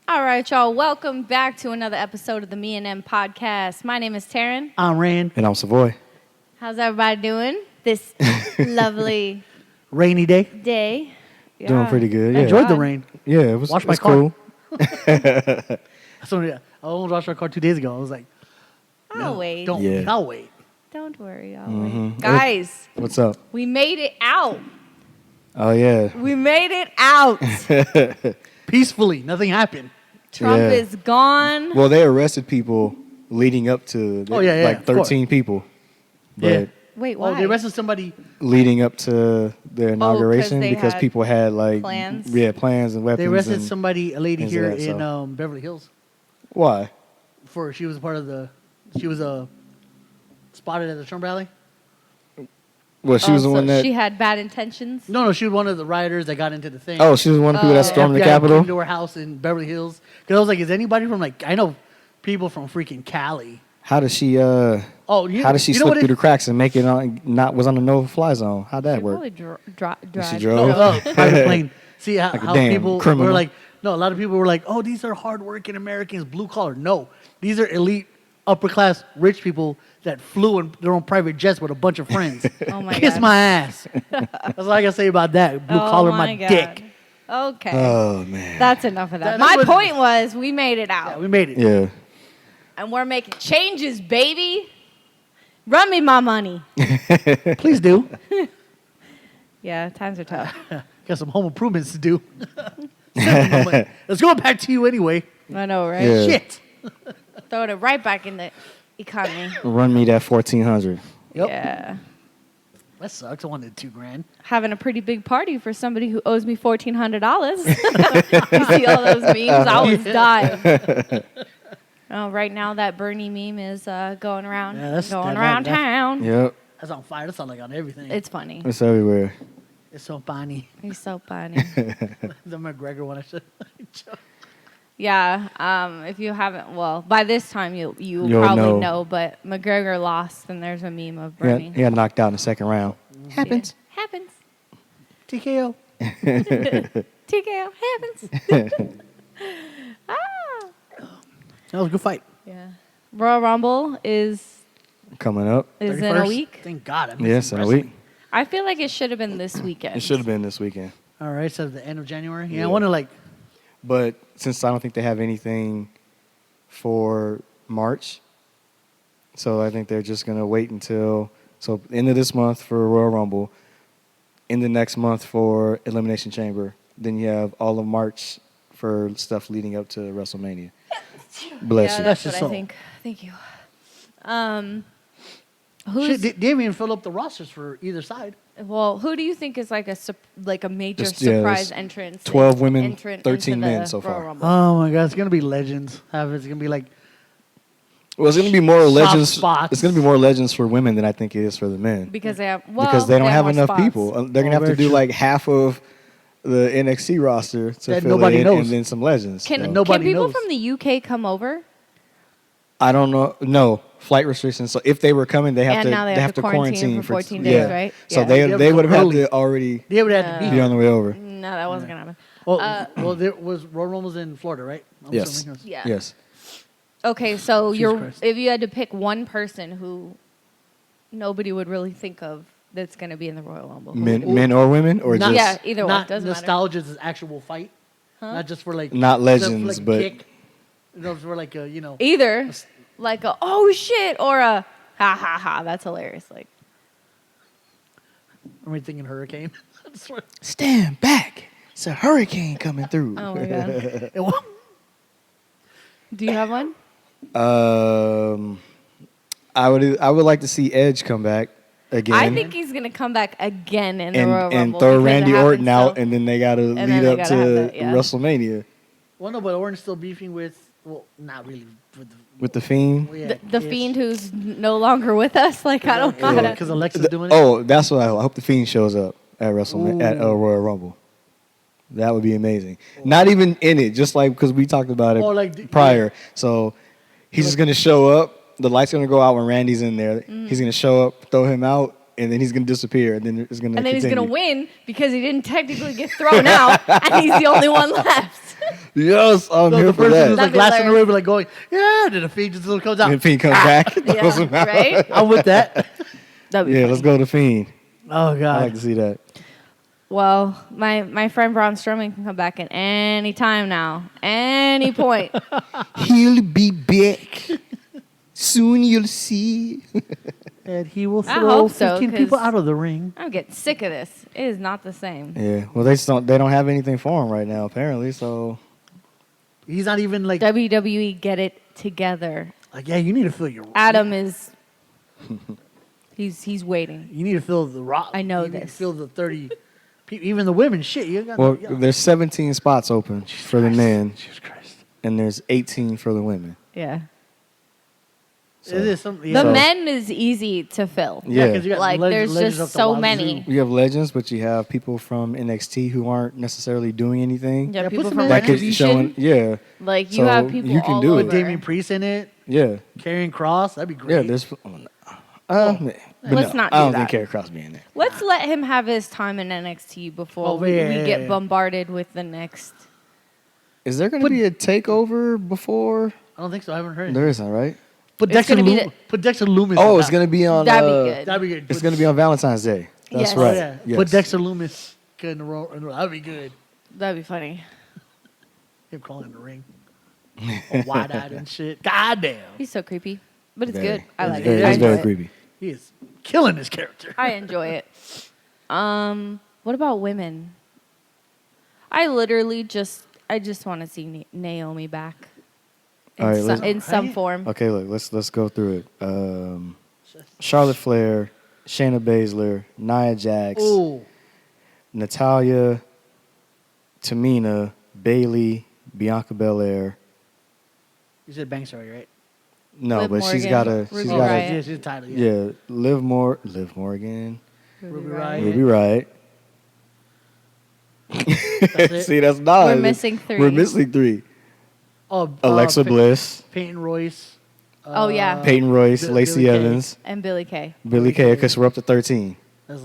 All right, y'all. Welcome back to another episode of the Me and M podcast. My name is Taryn. I'm Rand. And I'm Savoy. How's everybody doing this lovely Rainy day. day? Yeah. Doing pretty good. I Yeah. enjoyed the rain. Yeah, it was, Wash it my was car. cool. I almost washed my car 2 days ago. I was like, I'll wait. don't. Yeah. I'll wait. Don't worry. I'll Mhm. wait. Guys, What's up? we made it out. Oh, yeah. We made it out. Peacefully. Nothing happened. Trump Yeah. is gone. Well, they arrested people leading up to Oh, yeah, like of course. 13 people. But Yeah. Wait, why? Oh, they arrested somebody. leading up to their inauguration they because had people had like plans? Yeah, plans and weapons. They arrested and somebody, a lady things here like that, in so. Beverly Hills. Why? She was part of the. She was spotted at the Trump rally. Well, she was the so one that. she had bad intentions. No, she was one of the rioters that got into the thing. Oh, she was one of the people that stormed the FBI Capitol. came to her house in Beverly Hills. Because I was like, is anybody from I know people from freaking Cali. How did she? Oh, How did she slip through the cracks and make it on? Was on the no-fly zone. How'd that She work? probably She drove. drove? Private plane. See Like a how damn people criminal. were like, no, a lot of people were like, oh, these are hardworking Americans, blue collar. No, these are elite, upper class, rich people that flew in their own private jets with a bunch of friends. Oh my Kiss God. my ass. That's all I gotta say about that. Blue collar, my God. dick. Okay. Oh man. That's enough of that. That's My what- point was we made it out. Yeah, we made it. Yeah. And we're making changes, baby. Run me my money. Please do. Yeah, times are tough. Got some home improvements to do. Let's go back to you anyway. I know, right? Yeah. Shit. Throwing it right back in the economy. Run me that 1400. Yep. Yeah. That sucks. I wanted $2,000. Having a pretty big party for somebody who owes me $1,400. You see all those memes? I was dying. Oh, right now that Bernie meme is going around, Yeah, that's- going that- around that- town. Yep. That's on fire. That's on like on everything. It's funny. It's everywhere. It's so funny. He's so funny. The McGregor one I should. Yeah. If you haven't, well, by this time you'll You'll probably know. know. But McGregor lost, and there's a meme of He got, Bernie. he got knocked out in the second round. Happens. Happens. TKO. TKO happens. Ah. That was a good fight. Yeah. Royal Rumble is Coming up. in a 31st? week. Thank God. I missed Yes, some in a wrestling. week. I feel like it should have been this weekend. It should have been this weekend. All right, so the end of January. Yeah, Yeah. I want to like. But since I don't think they have anything for March, so I think they're just going to wait until, so end of this month for Royal Rumble, in the next month for Elimination Chamber. Then you have all of March for stuff leading up to WrestleMania. Bless Yeah, you. that's Bless your what I soul. think. Thank you. Shit, Who's they didn't even fill up the rosters for either side. well? Who do you think is like a major Just, yeah, surprise there's entrance? 12 women, entrant 13 into men the so Royal far. Rumble? Oh my God, it's gonna be legends. It's gonna be like Well, it's going to be more Soft legends. spots. It's going to be more legends for women than I think it is for the men. Because they have Because they don't have more enough spots. people. They're going to have very to do true. like half of the NXT roster to That fill nobody it in, knows. and then some legends. Can, So. nobody can people knows. from the UK come over? I don't know. No flight restrictions. So if they were coming, they have And to now they have to quarantine for 14 days, yeah. right? So Yeah. they They would have had early. to already they would have to be be. on the way over. No, that wasn't gonna happen. Well, there was Royal Rumbles in Florida, right? I'm Yes. assuming. Yeah. Yes. Okay, so Jesus Christ. if you had to pick one person who nobody would really think of that's going to be in the Royal Rumble, who would it be? Men or women or Not- just Yeah, either one, Not doesn't matter. nostalgia's actual fight, Huh? not just for like Not the, legends, like, but- kick. No, for like Either like a oh shit or a ha ha ha. That's hilarious. Like I'm thinking Hurricane. I swear. stand back. It's a hurricane coming through. oh my god. It wa- Do you have one? I would like to see Edge come back again. I think he's going to come back again in the Royal and Rumble. throw because it Randy happens Orton out, so- and then they got to then lead they up gotta have to that, yeah. WrestleMania Well, no, but Orton's still beefing with. Well, not really. with the Fiend. Well, yeah, the Fiend who's no longer with us. Like I don't know how to. because Alexa's doing it. Oh, that's what I hope the Fiend shows up at WrestleMania at Royal Rumble. That would be amazing. Not even in it, just like because we talked about it Oh, like, prior. So he's just gonna show up. The light's gonna go out when Randy's in there. Mm. He's gonna show up, throw him out, and then he's gonna disappear. And then it's gonna. And then he's continue. gonna win because he didn't technically get thrown out, and he's the only one left. Yes, I'm So here the for person who's that. like That'd be last in the hilarious. river, like going, yeah, then the Fiend just comes out. And Fiend comes back. throws him out. right? I'm with that. That'd be Yeah, funny. let's go to Fiend. Oh I God. like to see that. Well, my friend Braun Strowman can come back at any time now, any point. He'll be back. Soon you'll see. And he will I throw hope so, 15 people 'cause- out of the ring. I'm getting sick of this. It is not the same. Yeah. Well, they don't have anything for him right now, apparently. So He's not even like, WWE, get it together. yeah, you need to feel your. Adam is. He's waiting. You need to feel the rock. I know you Need to this. feel the 30 people, even the women. Shit, you got. well, there's 17 spots open for the men, Jesus Christ. and there's 18 for the women. Yeah. So, It is something. The So- men is easy to fill. Yeah. 'cause you got Like, there's legends just up the so wazoo. many. you have legends, but you have people from NXT who aren't necessarily doing anything. Yeah, Yeah, put people some from in That there. could Retribution. yeah, Like, you So have people you can all do it. over. Put Damian Priest in it. yeah, Karrion Cross. That'd be great. yeah. There's, Let's no, not I do don't that. think Carrie Cross be in there. Let's let him have his time in NXT before Oh, we yeah. get bombarded with the next. Is there going to be a takeover before? I don't think so. I haven't heard. There isn't, right? Put It's Dexter gonna be Put Dexter Loomis. Oh, in it's that. going to be on. That'd be good. That'd be good. It's going to be on Valentine's Day. That's Yes. Oh, right. yeah. Yes. Put Dexter Loomis in the row. That'd be good. That'd be funny. Him crawling in the ring, wide eyed and shit. God damn, He's so creepy, but it's Very- good. I like very- it. I It's enjoy very it. creepy. he is killing his character. I enjoy it. What about women? I just want to see Naomi back in, All right, some, let's- in some Right? form. Okay, look, let's go through it. Charlotte Flair, Shayna Baszler, Nia Jax, Oh, Natalia, Tamina, Bailey, Bianca Belair. you said Banks already, right? No, Liv but she's Morgan, got a Ruby she's Oh, got Riott. Yeah, a she's title. Yeah. yeah. Liv Morgan, Ruby Riott. Riott. Ruby Riott. That's it. See, that's not. We're missing three. We're missing three. Oh, Alexa Bliss, Peyton Royce. Oh, yeah. Peyton Royce, Billie Lacey Kay. Evans, And Billy Kay. Billy Kay, because we're up to 13. That's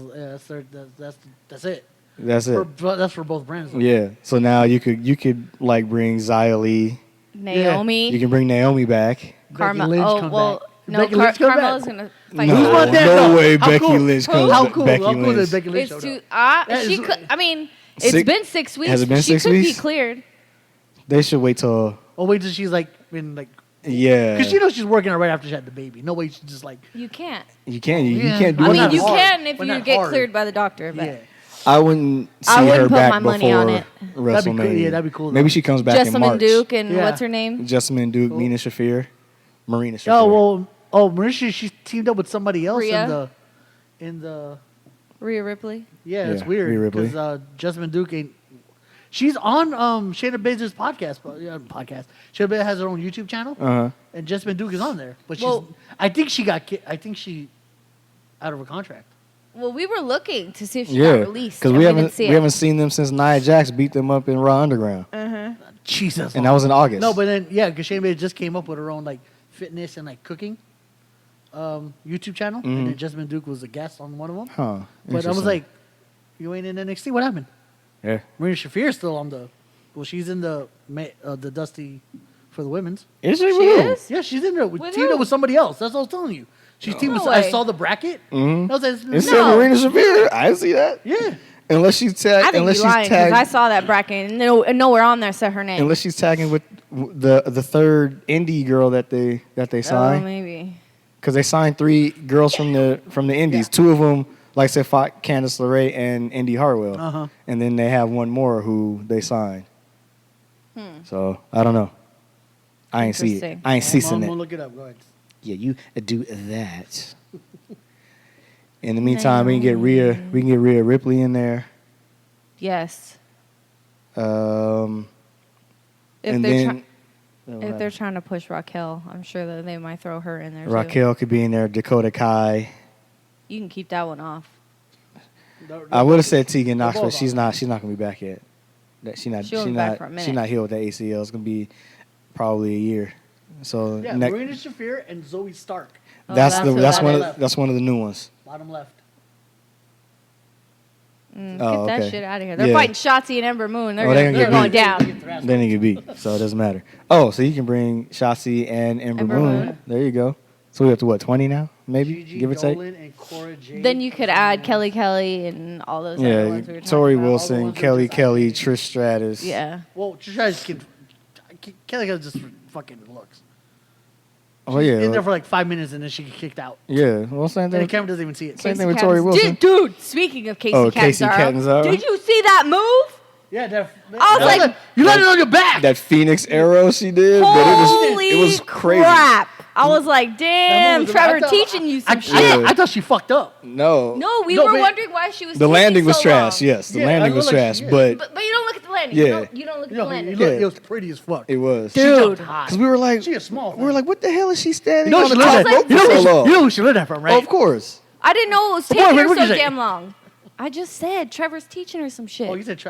it. That's it. That's for both brands. Yeah. So now you could like bring Xia Li. Naomi. You can bring Naomi back. Carmel. Lynch Oh, come well, back. no, Becky Lynch come Carmella's back. going to fight. No, Who's her. Montana? no No. way How Becky cool? Lynch How comes How back. cool? Becky How cool Lynch. is Becky Lynch? It's showed too. up? That She is- could. I mean, it's Six- been 6 weeks. has it been she 6 could weeks? be cleared. They should wait till Oh wait till she's like in like yeah. because she knows she's working right after she had the baby. No way she's just like You can't. You can't. You Yeah. can't do I Well, mean, not you hard, can if but you not get hard. cleared by the doctor. But yeah. I wouldn't see I wouldn't her put back my money before on it. WrestleMania. That'd be cool. Yeah, that'd be cool, Maybe though. she comes back in Jessamine March. Duke and Yeah. what's her name? Jessamine Duke, Cool. Marina Shafir. Oh well. Marisha, she teamed up with somebody else Rhea? in the. Rhea Ripley. Yeah, it's Yeah, weird Rhea Ripley. because Jessamine Duke ain't. She's on Shayna Baszler's podcast. Podcast. Shayna Baszler has her own YouTube channel, Uh-huh. and Jessamine Duke is on there. But she's. Well- I think she got. I think she. Out of her contract. Well, we were looking to see if she Yeah, got released. because and we didn't haven't see we it. haven't seen them since Nia Jax beat them up in Raw Underground, Jesus. and that was in August. No, but then because Shayna Baszler just came up with her own like fitness and like cooking YouTube channel, and then Jessamine Duke was a guest on one of them. huh? But I was Interesting. like, "You ain't in NXT. What happened?" yeah, Marina Shafir's still on the. Well, she's in the Dusty for the women's. is she She real? is? Yeah, she's in there. With Teamed who? up with somebody else. That's what I was telling you. She's teamed No with. I way. saw the bracket. Mhm. I was like, It said No. Marina Shafir. I see that. yeah. Unless she's I tagged. think Unless you're she's lying because I tagged. saw that bracket and nowhere on there said her name. Unless she's tagging with the third indie girl that they oh, signed. maybe. Because they signed 3 girls from the indies. Yeah. 2 of them, like I said, fought Candice LeRae and Indy Hartwell. Uh-huh. And then they have one more who they signed. So I don't know. I ain't see it. Interesting. I ain't I'm seeing gonna it. look it up. Go ahead. Yeah, you do that. In the meantime, we can get Rhea Ripley in there. Yes. Um, If and they're then if they're trying to push Raquel, I'm sure that they might throw her in there too. Raquel could be in there. Dakota Kai. You can keep that one off. I would have said Tegan Knox, both but she's on. not. She's not gonna be back yet. She's not. She'll She's be back not. for a She's minute. not healed with that ACL. It's gonna be probably a year. So Yeah, next, Marina Shafir and Zoe Stark. Oh, that's that's the who that's that one is. of that's one of the new ones. Bottom left. Get Oh, that okay. shit out of here. They're Yeah. fighting Shotzi and Ember Moon. They're, Oh, gonna, they they're gonna going get down. Then he get beat, so it doesn't matter. Oh, so you can bring Shotzi and Ember Ember Moon. Moon. There you go. So we up to what, 20 now? Maybe, Gigi give or take. Dolan and Cora Jade. Then you could add Kelly Kelly and all those other Yeah, ones we were talking Tori about. Wilson, ones that Kelly just- Kelly, Trish Stratus. Yeah. Well, Trish can. Kelly Kelly just fucking looks. Oh yeah. In there for like 5 minutes and then she get kicked out. Yeah. Well, same And the thing. camera doesn't even see it. Same Casey thing with Catanzaro. Tori Wilson. Dude, speaking of Casey Oh, Catanzaro, Casey Catanzaro. did you see that move? Yeah, I was like, you landed on your back. That Phoenix arrow she did, holy but it was crazy. crap. I was like, damn, was- Trevor I thought- teaching you some shit. I thought she fucked up. No. No, we No, were but- wondering why she was The taking landing was so trash. long. Yes, the Yeah, landing I was look like trash, she is. but But you don't look at the landing. Yeah. You don't look at No, the landing. Yeah. it was pretty as fuck. it was. She Dude. jumped high. Because we were like, She a small we were thing. like, what the hell is she standing You know on she the learned top that. rope You know for so who she- long? you know who she learned that from, right? Of course. I didn't know it was Come taking on, her what so did you say? damn long. I just said Trevor's teaching her some shit. Oh, you said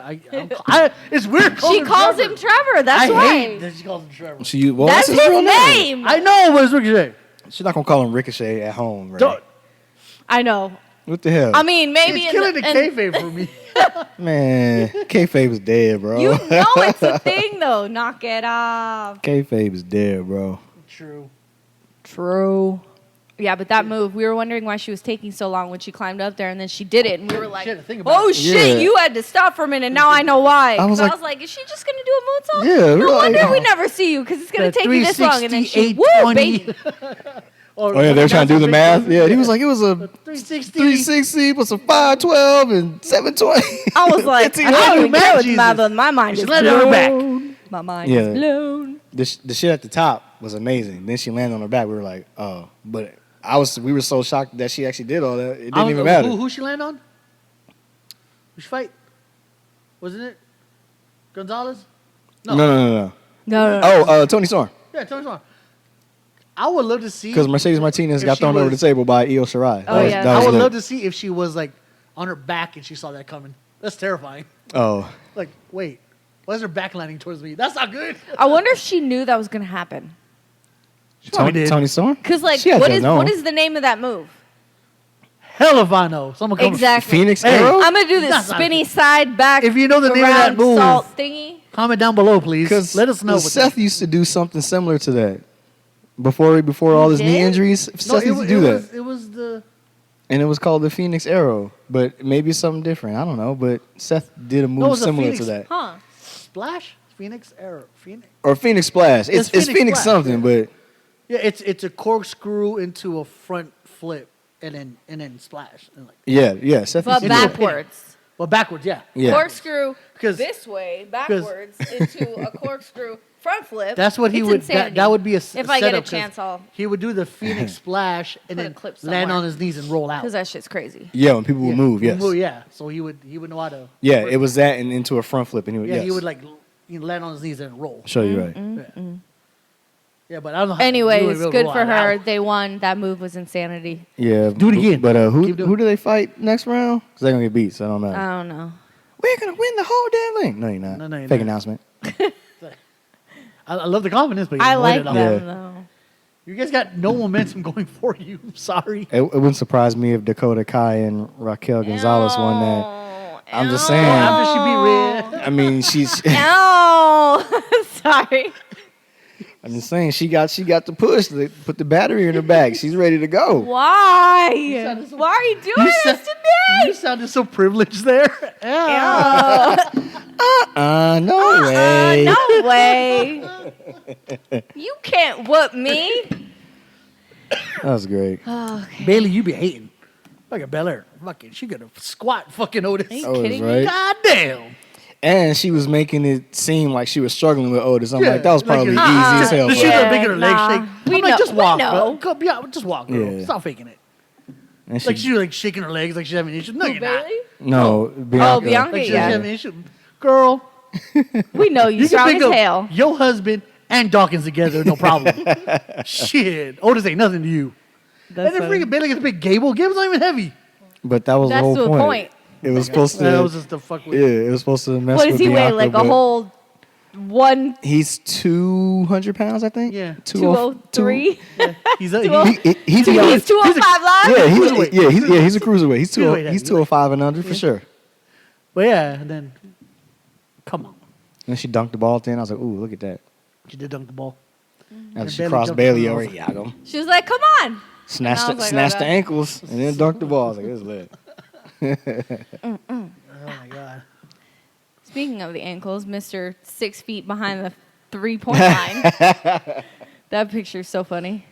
it's weird. She calls him Trevor. That's I why. hate that she calls him Trevor. Well, That's his his real name. I know, but it's Ricochet. She's not gonna call him Ricochet at home, right? Don't- I know. What the hell? I mean, maybe It's in killing the kayfabe for me. Man, kayfabe is dead, bro. you know it's a thing though. Knock it off. Kayfabe is dead, bro. True. True. Yeah, but that move, we were wondering why she was taking so long when she climbed up there, and then she did it, and we were like, She had to think about "Oh it. shit, Yeah. you had to stop for a minute." Now I know why. I was 'Cause like- "Is she just gonna do a moonsault?" Yeah, we No were like, wonder we oh. never see you because it's gonna The take you this long, and then she 368, woo, baby. Oh yeah, they're trying to do the math. Yeah, he was like, it was a 360. 360 plus a 512 and 720. I was like, I 1500. don't even care what Jesus. math, but my mind She is landed on her back. blown. My mind Yeah. is blown. The shit at the top was amazing. Then she landed on her back. We were like, oh, but we were so shocked that she actually did all that. It didn't even matter. Who she land on? Who she fight? Wasn't it Gonzalez? No. Oh, Tony Storm. Yeah, Tony Storm. I would love to see. Because Mercedes Martinez If got she thrown over the was- table by Io Shirai. Oh, yeah. that I was would lit. love to see if she was like on her back and she saw that coming. That's terrifying. Oh, Like, wait, why is her back landing towards me? That's not good. I wonder if she knew that was gonna happen. She probably did. Tony Storm? Cause like, She had what to is know. what is the name of that move? Hell if I know. Someone come. Exactly. Phoenix Hey. Arrow? I'm gonna do this That's not spinny good. side back. If you know the name of that around move. salt thingy. Comment down below, please. Because Let us know. what Seth that- used to do something similar to that. Before all his knee did? injuries, No, Seth used to do that. it was the. And it was called the Phoenix Arrow. But maybe it's something different. I don't know. But Seth did a it move was a similar Phoenix. to that. Huh. Splash? Phoenix Arrow. Phoenix. Or Phoenix Splash. It's It's Phoenix, Phoenix Splash, something, but Yeah, it's a corkscrew into a front flip and then splash. And like, yeah. Seth But used to do it. backwards. well, backwards, yeah. Yeah. Corkscrew Because- this way, backwards into a corkscrew front flip. That's what he It's would. insanity. That would be a If I get a setup 'cause chance, I'll He would do the Phoenix splash and Put a then clip land somewhere. on his knees and roll out. because that shit's crazy. Yeah, when people would move, yes. Yeah. So he would know how to. Yeah, it was that and into a front flip. And he would, Yeah, yes. he would like land on his knees and roll. Show you right. Yeah. Yeah, but I don't know. How Anyways, to good roll for out of her. that. They won. That move was insanity. Yeah. Do it again. But Keep who doing it. do they fight next round? Because they're going to get beat, so it don't matter. I don't know. We're going to win the whole damn thing. No, you're not. No, you're Fake not. announcement. I love the confidence, but I you like it them off. though. You guys got no momentum going for you. I'm sorry. It wouldn't surprise me if Dakota Kai and Raquel Gonzalez won that. I'm just saying. After she beat Red. I mean, she's. No, sorry. I'm just saying she got the push. They put the battery in her back. She's ready to go. Why? sounded so- Why are you doing You this sa- to You me? sounded so privileged there. Yeah. No way. No way. You can't whoop me. That was great. Bailey, you be hating. Like a Bel Air. Fucking, she gonna squat fucking Otis. Are you That was kidding me? right. God damn. And she was making it seem like she was struggling with Otis. I'm Yeah, like, that was like probably it- easy as hell. The for shoes her. are making her legs nah. shake. We I'm like, know- just we walk, know. bro. Yeah, just walk, girl. Yeah. Stop faking it. And Like she was like shaking her legs like she's having issues. No, Who, you're not. Bailey? no, Bianca. Bianca? Like she's Yeah. having issues. Girl, We know you you can strong pick as up hell. your husband and Dawkins together, no problem. Shit. Otis ain't nothing to you. That's And then funny. freaking Bailey gets a big Gable. Gable's not even heavy. But that was That's the the whole point. It was supposed to. That was just the fuck with yeah, it was supposed to mess What with does he weigh? Bianca, Like a but whole one He's 200 pounds, I think. Yeah. 203? He's a, Well, He's He's 205 live? yeah, cruiserweight. he's a cruiserweight. He's Cruiserweight, he's yeah. 205 and under for sure. But yeah, and then come on, And she dunked the ball at the end. I was like, ooh, look at that. she did dunk the ball. After And she Bailey crossed jumped Bailey on over, the- yeah, I go. She was like, "Come on." Snatched, And I was like, snatched the okay. ankles and then dunked the ball. I was like, this is lit. Oh my god. Speaking of the ankles, Mr. 6 feet behind the 3-point line. That picture's so funny.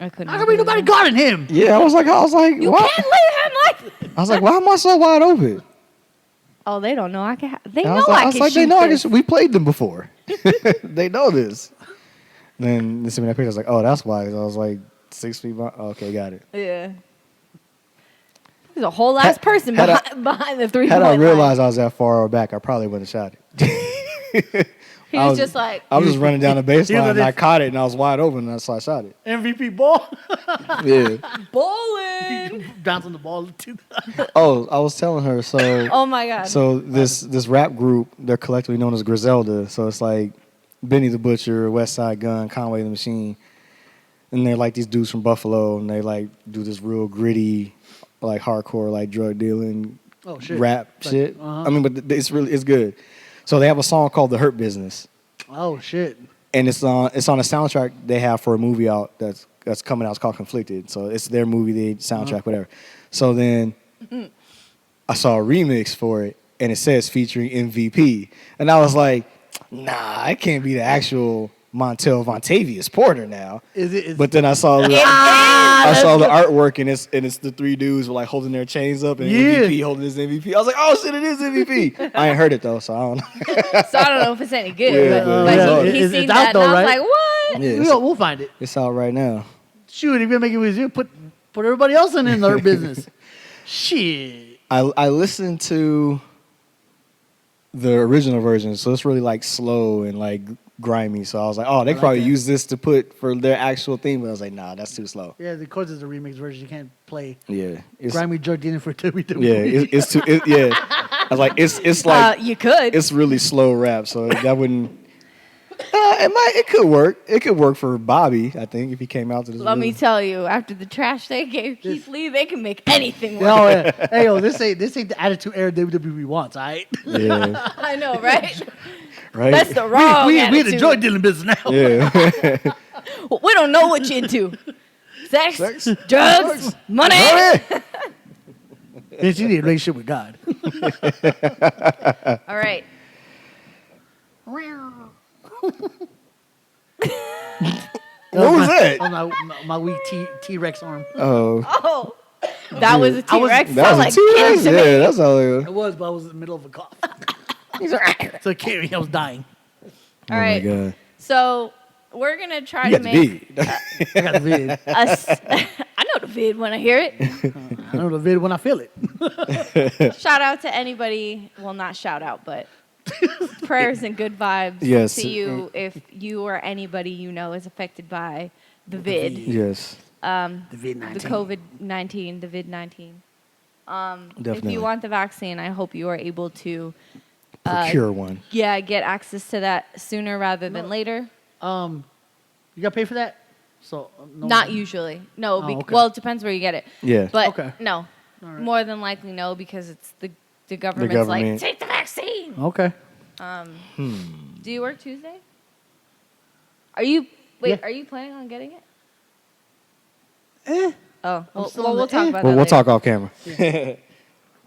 I couldn't. How come ain't nobody guarding him? Yeah, I was like, You what? can't leave him like. I was like, why am I so wide open? Oh, they don't know I can. They And know I I was can like, shoot they know I can. this. We played them before. They know this. Then they sent me that picture. I was like, oh, that's why. I was like 6 feet behind. Okay, got it. Yeah. There's a whole ass person had I- behind the 3-point Had I line. realized I was that far back, I probably wouldn't have shot it. He I was was- just like, I was just running down the baseline and I this- caught it and I was wide open and so I shot it. MVP ball. Yeah. bowling. Bouncing the ball. Oh, I was telling her, so Oh my god. so this rap group, they're collectively known as Griselda. So it's like Benny the Butcher, West Side Gun, Conway the Machine. And they're like these dudes from Buffalo and they like do this real gritty, like hardcore, like drug dealing Oh shit. rap Like, shit. uh-huh. I mean, but it's good. So they have a song called The Hurt Business. Oh shit. And it's on a soundtrack they have for a movie out that's coming out. It's called Conflicted. So it's their movie, they soundtrack, whatever. So then I saw a remix for it, and it says featuring MVP, and I was like, nah, it can't be the actual Montel Vontavious Porter now. Is it? But then I saw the artwork, and it's the three dudes were like holding their chains up, and Yeah. MVP holding his MVP. I was like, oh shit, it is MVP. I ain't heard it though, so I don't know. So I don't know if it's any good, Yeah, but, but but it's he out. seen It's that, out though, and I was right? like, what? Yeah, We'll find it. it's out right now. Shoot, if you're making it easier, put everybody else in their business. Shit. I listened to the original version, so it's really like slow and like grimy. So I was like, oh, they like probably that. use this to put for their actual theme. But I was like, nah, that's too slow. Yeah, because it's a remix version, you can't play Yeah, it's, grimy drug dealing for WWE. yeah, it's too. Yeah, I was like, it's like You could. it's really slow rap, so that wouldn't. It could work. It could work for Bobby, I think, if he came out to this. Let me movie. tell you, after the trash they gave Keith Lee, they can make anything work. No, yeah. Hey, yo, this ain't the attitude era WWE wants, all right? Yeah, I know, right? right. That's the wrong we in the attitude. drug dealing business now. Yeah. We don't know what you're into. Sex, Sex, drugs, money. Bitch, you need a relationship with God. All right. What was that? On my weak T-Rex arm. Oh, Oh, that was a I was- T-Rex. that Sound was like a T-Rex. kids to me. Yeah, that's all. It It was. was, but I was in the middle of a cough. So it carried me. I was dying. All right. Oh my god. So we're gonna try You to got the make beat. I got the vid. I know the vid when I hear it. I know the vid when I feel it. Shout out to anybody. Well, not shout out, but prayers and good vibes Yes. to you if you or anybody you know is affected by the vid, Yes. The vid the 19. COVID-19, the vid-19. If Definitely. you want the vaccine, I hope you are able to, Procure one. get access to that sooner rather than No. later. You got to pay for that? So no. Not usually. No. Oh, okay. Well, it depends where you get it. Yeah. But Okay. no. All right. More than likely no, because it's the government's government. like, take the vaccine. Okay. Do you work Tuesday? Are you Yeah. are you planning on getting it? I'm Oh, well, still on we'll the talk eh. about Well, that we'll later. talk off camera.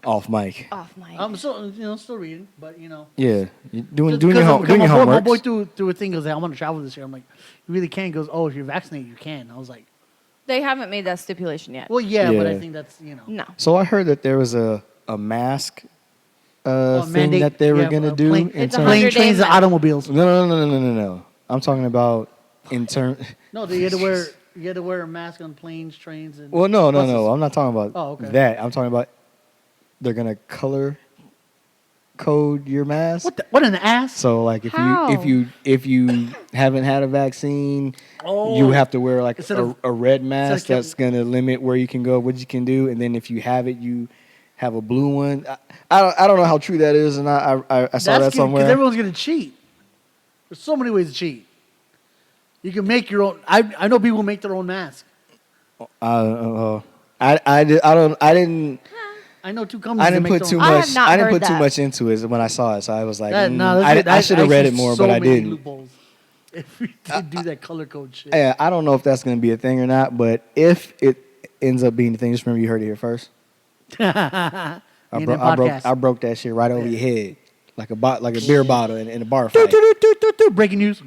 Off mic. Off mic. I'm still reading, but Yeah. You doing Just your because home, doing your my homework. boy threw a thing. Goes, "Hey, I want to travel this year." I'm like, "You really can?" He goes, "Oh, if you're vaccinated, you can." I was like, They haven't made that stipulation yet. "Well, yeah, but I Yeah. think that's No. So I heard that there was a mask thing mandate, that they were yeah, gonna do. plane- in It's a terms- plane, 100-day trains, and mask. automobiles." No. I'm talking about in term. No, you had to wear a mask on planes, trains, and Well, no. buses. I'm not talking about Oh, okay. that. I'm talking about they're gonna color code your mask. What an ass! So like How? if you haven't had a vaccine, Oh. you have to wear like Instead of- a red mask Kevin- that's gonna limit where you can go, what you can do, and then if you have it, you have a blue one. I don't know how true that is, and I saw that somewhere. because everyone's gonna cheat. There's so many ways to cheat. You can make your own. I know people who make their own mask. I didn't. I know two companies. I that didn't make put their too own- I much. have not I didn't heard put too that. much into it when I saw it. So I was like, No, I should have read it more, but I many didn't. Loopholes if we did do that color code shit. Yeah, I don't know if that's going to be a thing or not, but if it ends up being the thing, just remember you heard it here first. I broke that shit right over your head like a beer bottle in a bar fight. Breaking news.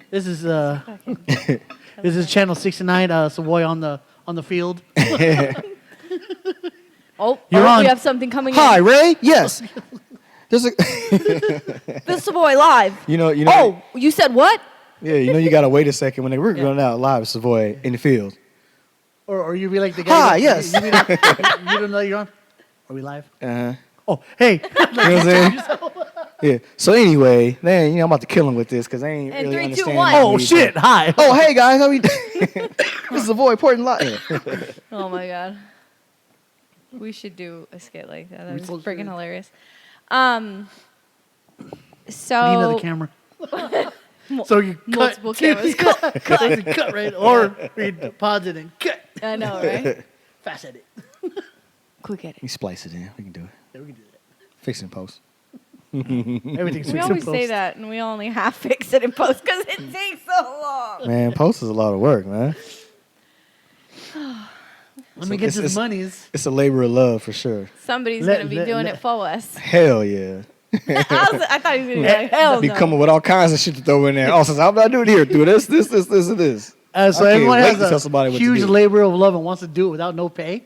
This is this is Channel 69. Savoy on the field. Oh, You're on. we have something coming Hi, in. Ray. Yes. There's a. This Savoy live. you know. Oh, you said what? Yeah, you gotta wait a second when we're going out live. Savoy in the field. Or you be like the guy. Hi, yes. You, be like, you don't know you're on. Are we live? Uh-huh. Oh, hey. You know what I'm saying? Yeah. So anyway, then I'm about to kill him with this because I ain't And really 3, 2, understanding. 1. Oh shit. Hi. Oh hey guys, how we? This is Savoy Port and Live. Oh my god. We should do a skit like that. That We was so freaking should. hilarious. Need So another camera. So you cut. multiple cameras. Cut. cut right. Or we pause it and cut. I know, right? Fast edit. Quick edit. We splice it in. We can do it. Yeah, we can do that. Fix it in post. Everything's We fixed always in say post. that, and we only half fix it in post because it takes so long. Man, post is a lot of work, man. Let me get to the it's- monies. It's a labor of love for sure. Somebody's Let- gonna be let- doing let- it for us. Hell yeah. I thought he was gonna be like, hell Be no. coming with all kinds of shit to throw in there. Oh, since I'm not doing it here, do this, and this. So I can't everyone wait has to tell somebody a what to huge do. labor of love and wants to do it without no pay.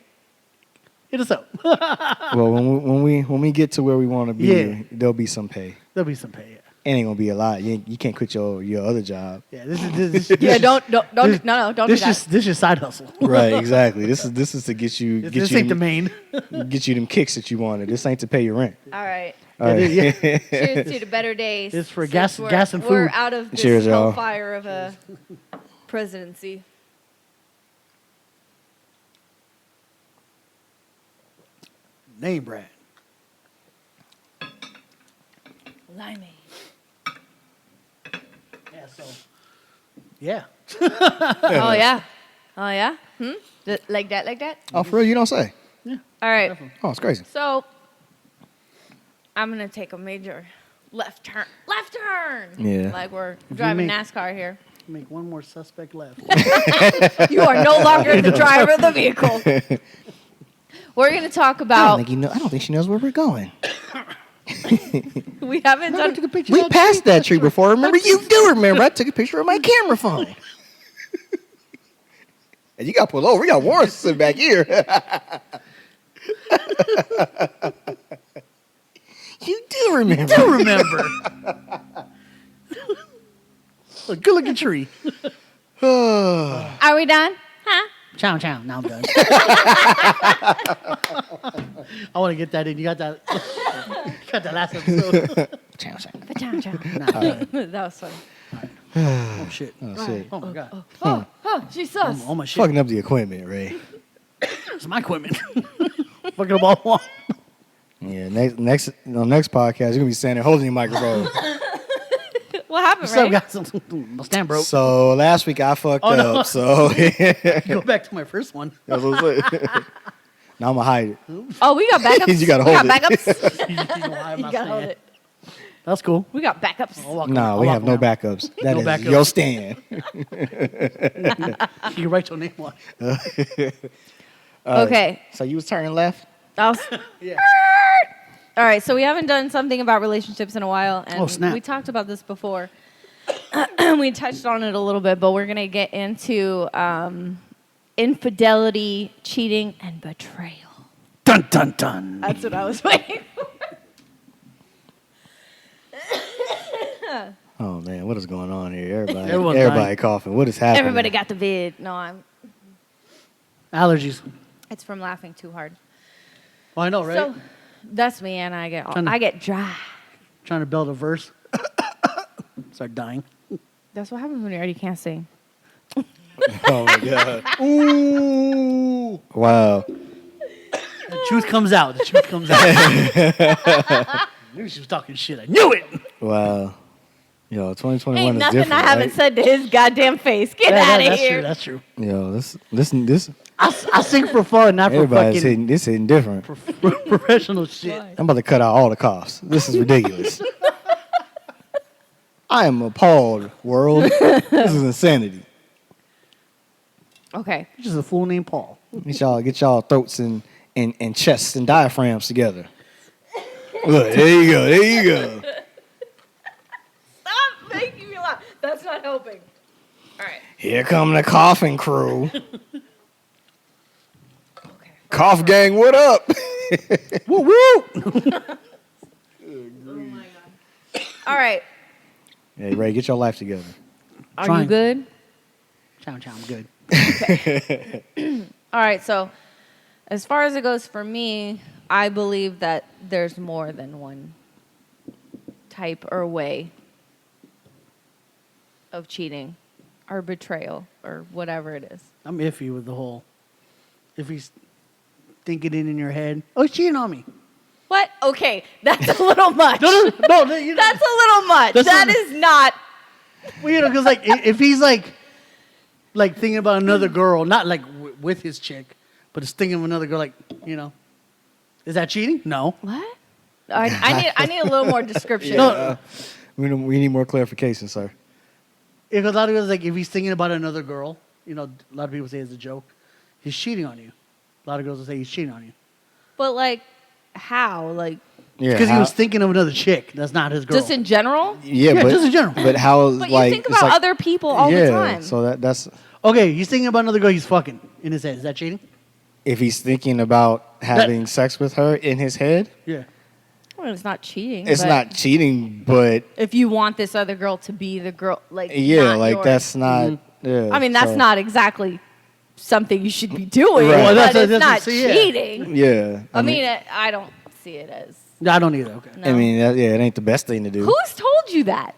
Hit us up. Well, when we get to where we want to be, Yeah. there'll be some pay. There'll be some pay. Yeah. It ain't gonna be a lot. You can't quit your other job. Yeah. This Yeah, don't this- don't do This that. is your side hustle. Right, exactly. This is to get you This ain't the main. get you them kicks that you wanted. This ain't to pay your rent. All right. All right. Yeah. Cheers to the better days. It's for since gas- we're- gas and We're food. out of this Cheers, y'all. hellfire of a presidency. Name brand. Limey. Yeah. So. Yeah. Oh yeah. Oh yeah. Like that. Oh, for real? You don't say? All right. Oh, it's crazy. So I'm gonna take a major left turn. Left turn. Yeah. Like we're driving make- NASCAR here. Make one more suspect left. You are no longer the driver of the vehicle. We're gonna talk I don't about. think I don't think she knows where we're going. We haven't done. Took a picture. We passed that tree before. Remember? You do remember? I took a picture of my camera phone. And you got pulled over. We got warrants sitting back here. You do remember? do remember. A good looking tree. Are we done? Huh? Chow chow. Now I'm done. I want to get that in. You got that? Got that last episode. Chow, chow. That was funny. Oh shit. Oh shit! Oh my god. Oh, she's sus. Oh my shit. Fucking up the equipment, Ray. It's my equipment. Fucking up all one. Yeah. Next podcast, you're gonna be standing there holding your microphone. What happened, What's up, Ray? guys? My stand broke. So last week I fucked Oh, no. up. So Go back to my first one. that's what I'm saying. Now I'm gonna hide it. Oh, we got backups. You gotta we hold got it. backups. You know why I'm You not gotta hold staying. it. That's cool. We got backups. I'll walk No, around. we I'll have walk no around. backups. That No is backups. your stand. You can write your name on it. Okay. So you was turning left? Yeah. All right, so we haven't done something about relationships in a while, and Oh, snap. we talked about this before. We touched on it a little bit, but we're gonna get into infidelity, cheating, and betrayal. Dun dun dun. That's what I was waiting for. Oh man, what is going on here? Everyone's Everybody dying. coughing. What is happening? Everybody got the vid. No, Allergies. it's from laughing too hard. Oh, I know, right? So that's me, and I get dry. Trying to build a verse. Start dying. That's what happens when you already can't sing. Oh my god. Ooh. Wow. The truth comes out. The truth comes out. I knew she was talking shit. I knew it. Wow. Yo, 2021 Ain't is nothing different. I haven't right? said to his goddamn face. Get out of that's here. true. That's true. Yo, this I sing for fun, not for everybody's fucking hitting. This hitting different. professional shit. I'm about to cut out all the coughs. This is ridiculous. I am appalled, world. This is insanity. Okay. He's just a fool named Paul. Get y'all throats and chests and diaphragms together. Look, there you go. There you go. Stop making me laugh. That's not helping. All right. Here come the coughing crew. Okay. Cough gang, what up? Woo woo! Oh my god. All right. Hey, Ray, get your life together. Are Trying. you good? Chow chow, I'm good. All right. So, as far as it goes for me, I believe that there's more than one type or way of cheating or betrayal or whatever it is. I'm iffy with the whole. If he's thinking it in your head, oh, he's cheating on me. What? Okay, that's a little much. No, you know, That's a little much. That's That not- is not. well, you know, because like if he's like thinking about another girl, not like with his chick, but is thinking of another girl, like is that cheating? No. What? I need a little more description. No. We need more clarification, sir. Because a lot of people like if he's thinking about another girl, you know, a lot of people say it's a joke. He's cheating on you. A lot of girls will say he's cheating on you But like, how? Like, Yeah, because he was thinking of another chick. That's not his girl. just in general? Yeah, Yeah, but just in general. But how? But like you think it's about like- other people all yeah, the time. So that's Okay, he's thinking about another girl he's fucking in his head. Is that cheating? if he's thinking about having sex with her in his head, Yeah. Well, it's not cheating. it's but not cheating, but If you want this other girl to be the girl, like, yeah, not like yours. that's not. Mm-hmm. Yeah, I mean, that's so- not exactly something you should be doing. Right. Well, But that's- it's not see, yeah. cheating. Yeah, I mean, I don't see it as. No, I don't either. Okay. No. I mean, it ain't the best thing to do. Who's told you that?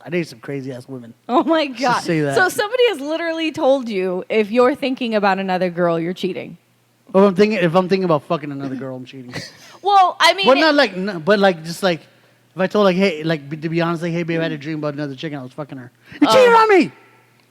I date some crazy ass women. Oh my god! say that. So somebody has literally told you if you're thinking about another girl, you're cheating. If I'm thinking about fucking another girl, I'm cheating. Well, I mean, But not like, but like just like if I told like, hey, like to be honest, like, hey, babe, I had a dream about another chick and I was fucking her. You cheated on me.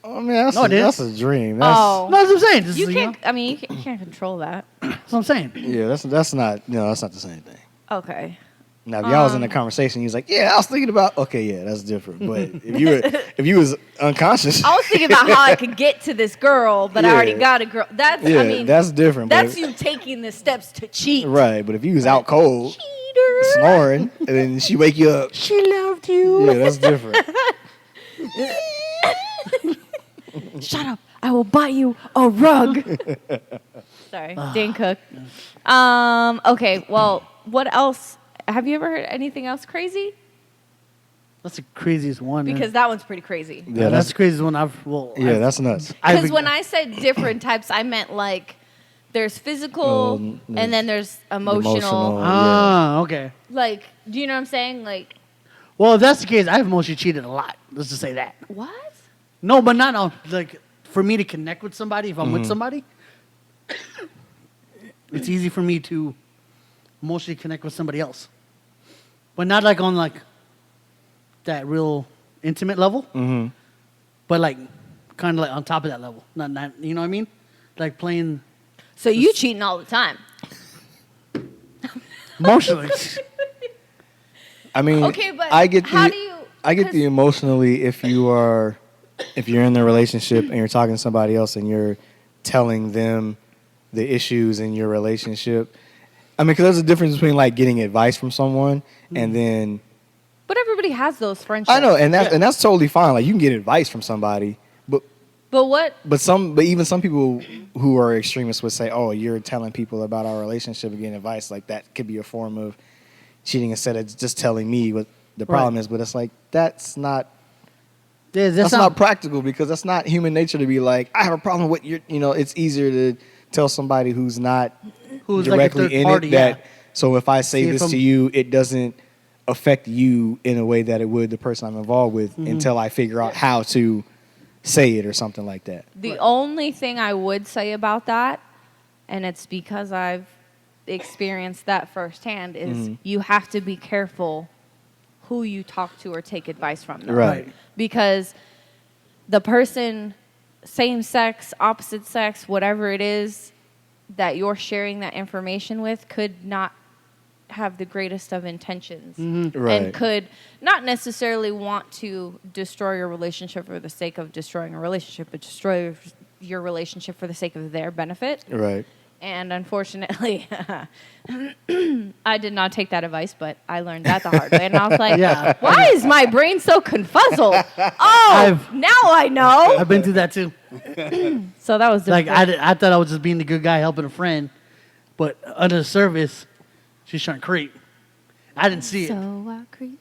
I mean, that's No, it that's is. a dream. That's, Oh. No, that's what I'm saying. Just, you know, can't. I mean, you can't control that. that's what I'm saying. Yeah, that's not. That's not the same thing. Okay. Now, if y'all was in a conversation, you was like, "Yeah, I was thinking about." Okay, yeah, that's different. But if you was unconscious, I was thinking about how I could get to this girl, but I already Yeah. got a girl. That's. yeah, I mean, that's different. that's but you taking the steps to cheat. right. But if you was out cold, Cheater. snoring, and then she wake you up, She loved you. yeah, that's different. Shut up! I will buy you a rug. Sorry, Dane Cook. Okay. Well, what else? Have you ever heard anything else crazy? That's the craziest one. Because that one's pretty crazy. Yeah, that's the craziest one I've. Well, yeah, I've- that's nuts. Because when I said different types, I meant like there's physical and then there's emotional. Emotional. Ah, okay. Like, do you know what I'm saying? Like, Well, if that's the case, I've mostly cheated a lot. Let's just say that. what? No, but not on like for me to connect with somebody. If I'm with somebody, it's easy for me to mostly connect with somebody else, but not like on like that real intimate level. Mm-hmm. But like kind of like on top of that level. Not you know what I mean? Like playing So you cheating all the time? emotionally. I mean, Okay, but I get how the, do you? I get 'cause- the emotionally if you're in the relationship and you're talking to somebody else and you're telling them the issues in your relationship. I mean, because there's a difference between like getting advice from someone and then But everybody has those friendships. I know, and that's Yeah. and that's totally fine. Like you can get advice from somebody, but But what? even some people who are extremists would say, "Oh, you're telling people about our relationship and getting advice." Like that could be a form of cheating instead of just telling me what the problem is. But it's like that's not that's not practical because that's not human nature to be like, I have a problem with your. It's easier to tell somebody who's not Who's like a directly third in party, it. That yeah. so if I say See, if this I'm- to you, it doesn't affect you in a way that it would the person I'm involved with until I figure out how to say it or something like that. The only thing I would say about that, and it's because I've experienced that firsthand, is you have to be careful who you talk to or take advice from. Though. Right. Because the person, same sex, opposite sex, whatever it is that you're sharing that information with, could not have the greatest of intentions Right. and could not necessarily want to destroy your relationship for the sake of destroying a relationship, but destroy your relationship for the sake of their benefit. Right. And unfortunately, I did not take that advice, but I learned that the hard way. And I was like, Yeah. why is my brain so confuzzled? Oh, I've- now I know. I've been through that too. So that was Like difficult. I thought I was just being the good guy helping a friend, but under the surface, she's trying to creep. I didn't see it, So I creep.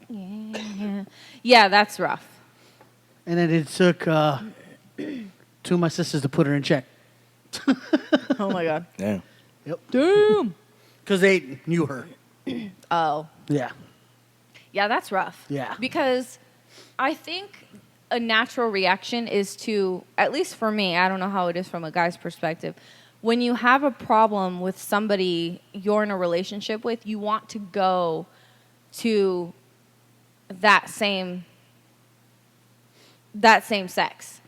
Yeah. Yeah, that's rough. and then it took two of my sisters to put her in check. Oh, my God. Damn. Yep, Damn. because they knew her. Oh. Yeah, Yeah, that's rough. Yeah. Because I think a natural reaction is to, at least for me, I don't know how it is from a guy's perspective, when you have a problem with somebody you're in a relationship with, you want to go to that same sex.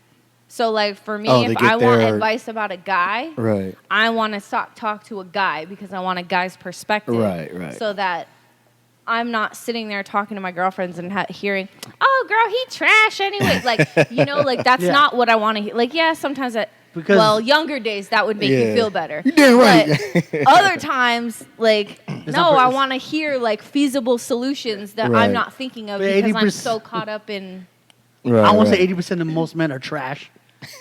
So, like, for me, Oh, if to get I want their- advice about a guy, Right. I want to talk to a guy because I want a guy's perspective. Right, right. So that I'm not sitting there talking to my girlfriends and hearing, "Oh, girl, he trash anyway." Like, like that's Yeah. not what I want to hear. Like, yeah, sometimes Because- younger days that would make Yeah. you feel better. You damn right. But other times, like, not no, I pers- want to hear like feasible solutions that Right. I'm not thinking of But because I'm 80% so caught up in. Right. I want to right. say 80% of most men are trash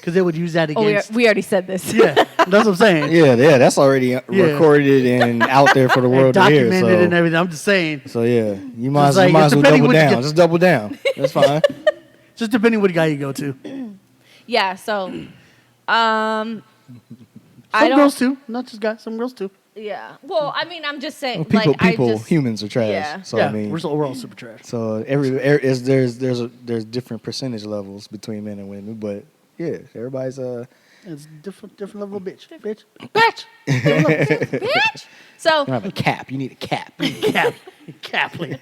because they would use that Oh, against. we already said this. Yeah, that's what I'm saying. Yeah, that's already recorded and out there for the world to hear. Documented and So, everything. I'm just saying, so yeah, you might, Just like, you might it's as well depending double what you down. get- Just double down. That's fine. just depending what guy you go to. Yeah. So, I Some don't. girls too, not just guys. Some girls too. Yeah. Well, I mean, I'm just saying. People, like, I people, just, humans are trash. Yeah. So yeah, I mean, we're all super trash. so there's different percentage levels between men and women, but yeah, everybody's It's different level of bitch. Bitch. bitch. So, you don't have a cap. You need a cap. Cap, please.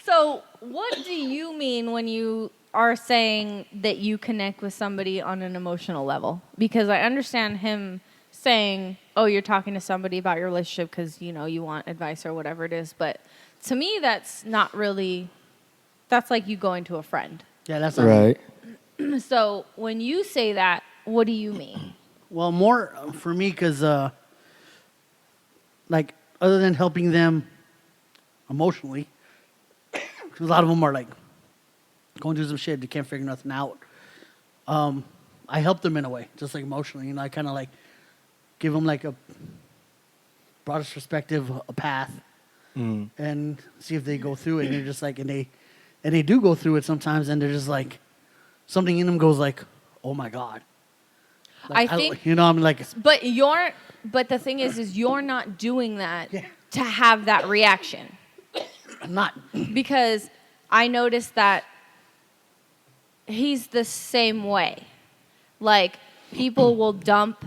so what do you mean when you are saying that you connect with somebody on an emotional level? Because I understand him saying, "Oh, you're talking to somebody about your relationship because you want advice or whatever it is." But to me, that's not really. That's like you going to a friend. Yeah, that's not Right. So when you say that, what do you mean? Well, more for me because, like, other than helping them emotionally, 'cause a lot of them are like going through some shit, they can't figure nothing out. I help them in a way, just like emotionally. I kind of like give them like a broadest perspective, a path, and see if they go through it. And they're just like, and they do go through it sometimes, and they're just like, something in them goes like, oh my God. Like, I think- I'm like, But the thing is you're not doing that Yeah. to have that reaction. I'm not. Because I noticed that he's the same way. Like, people will dump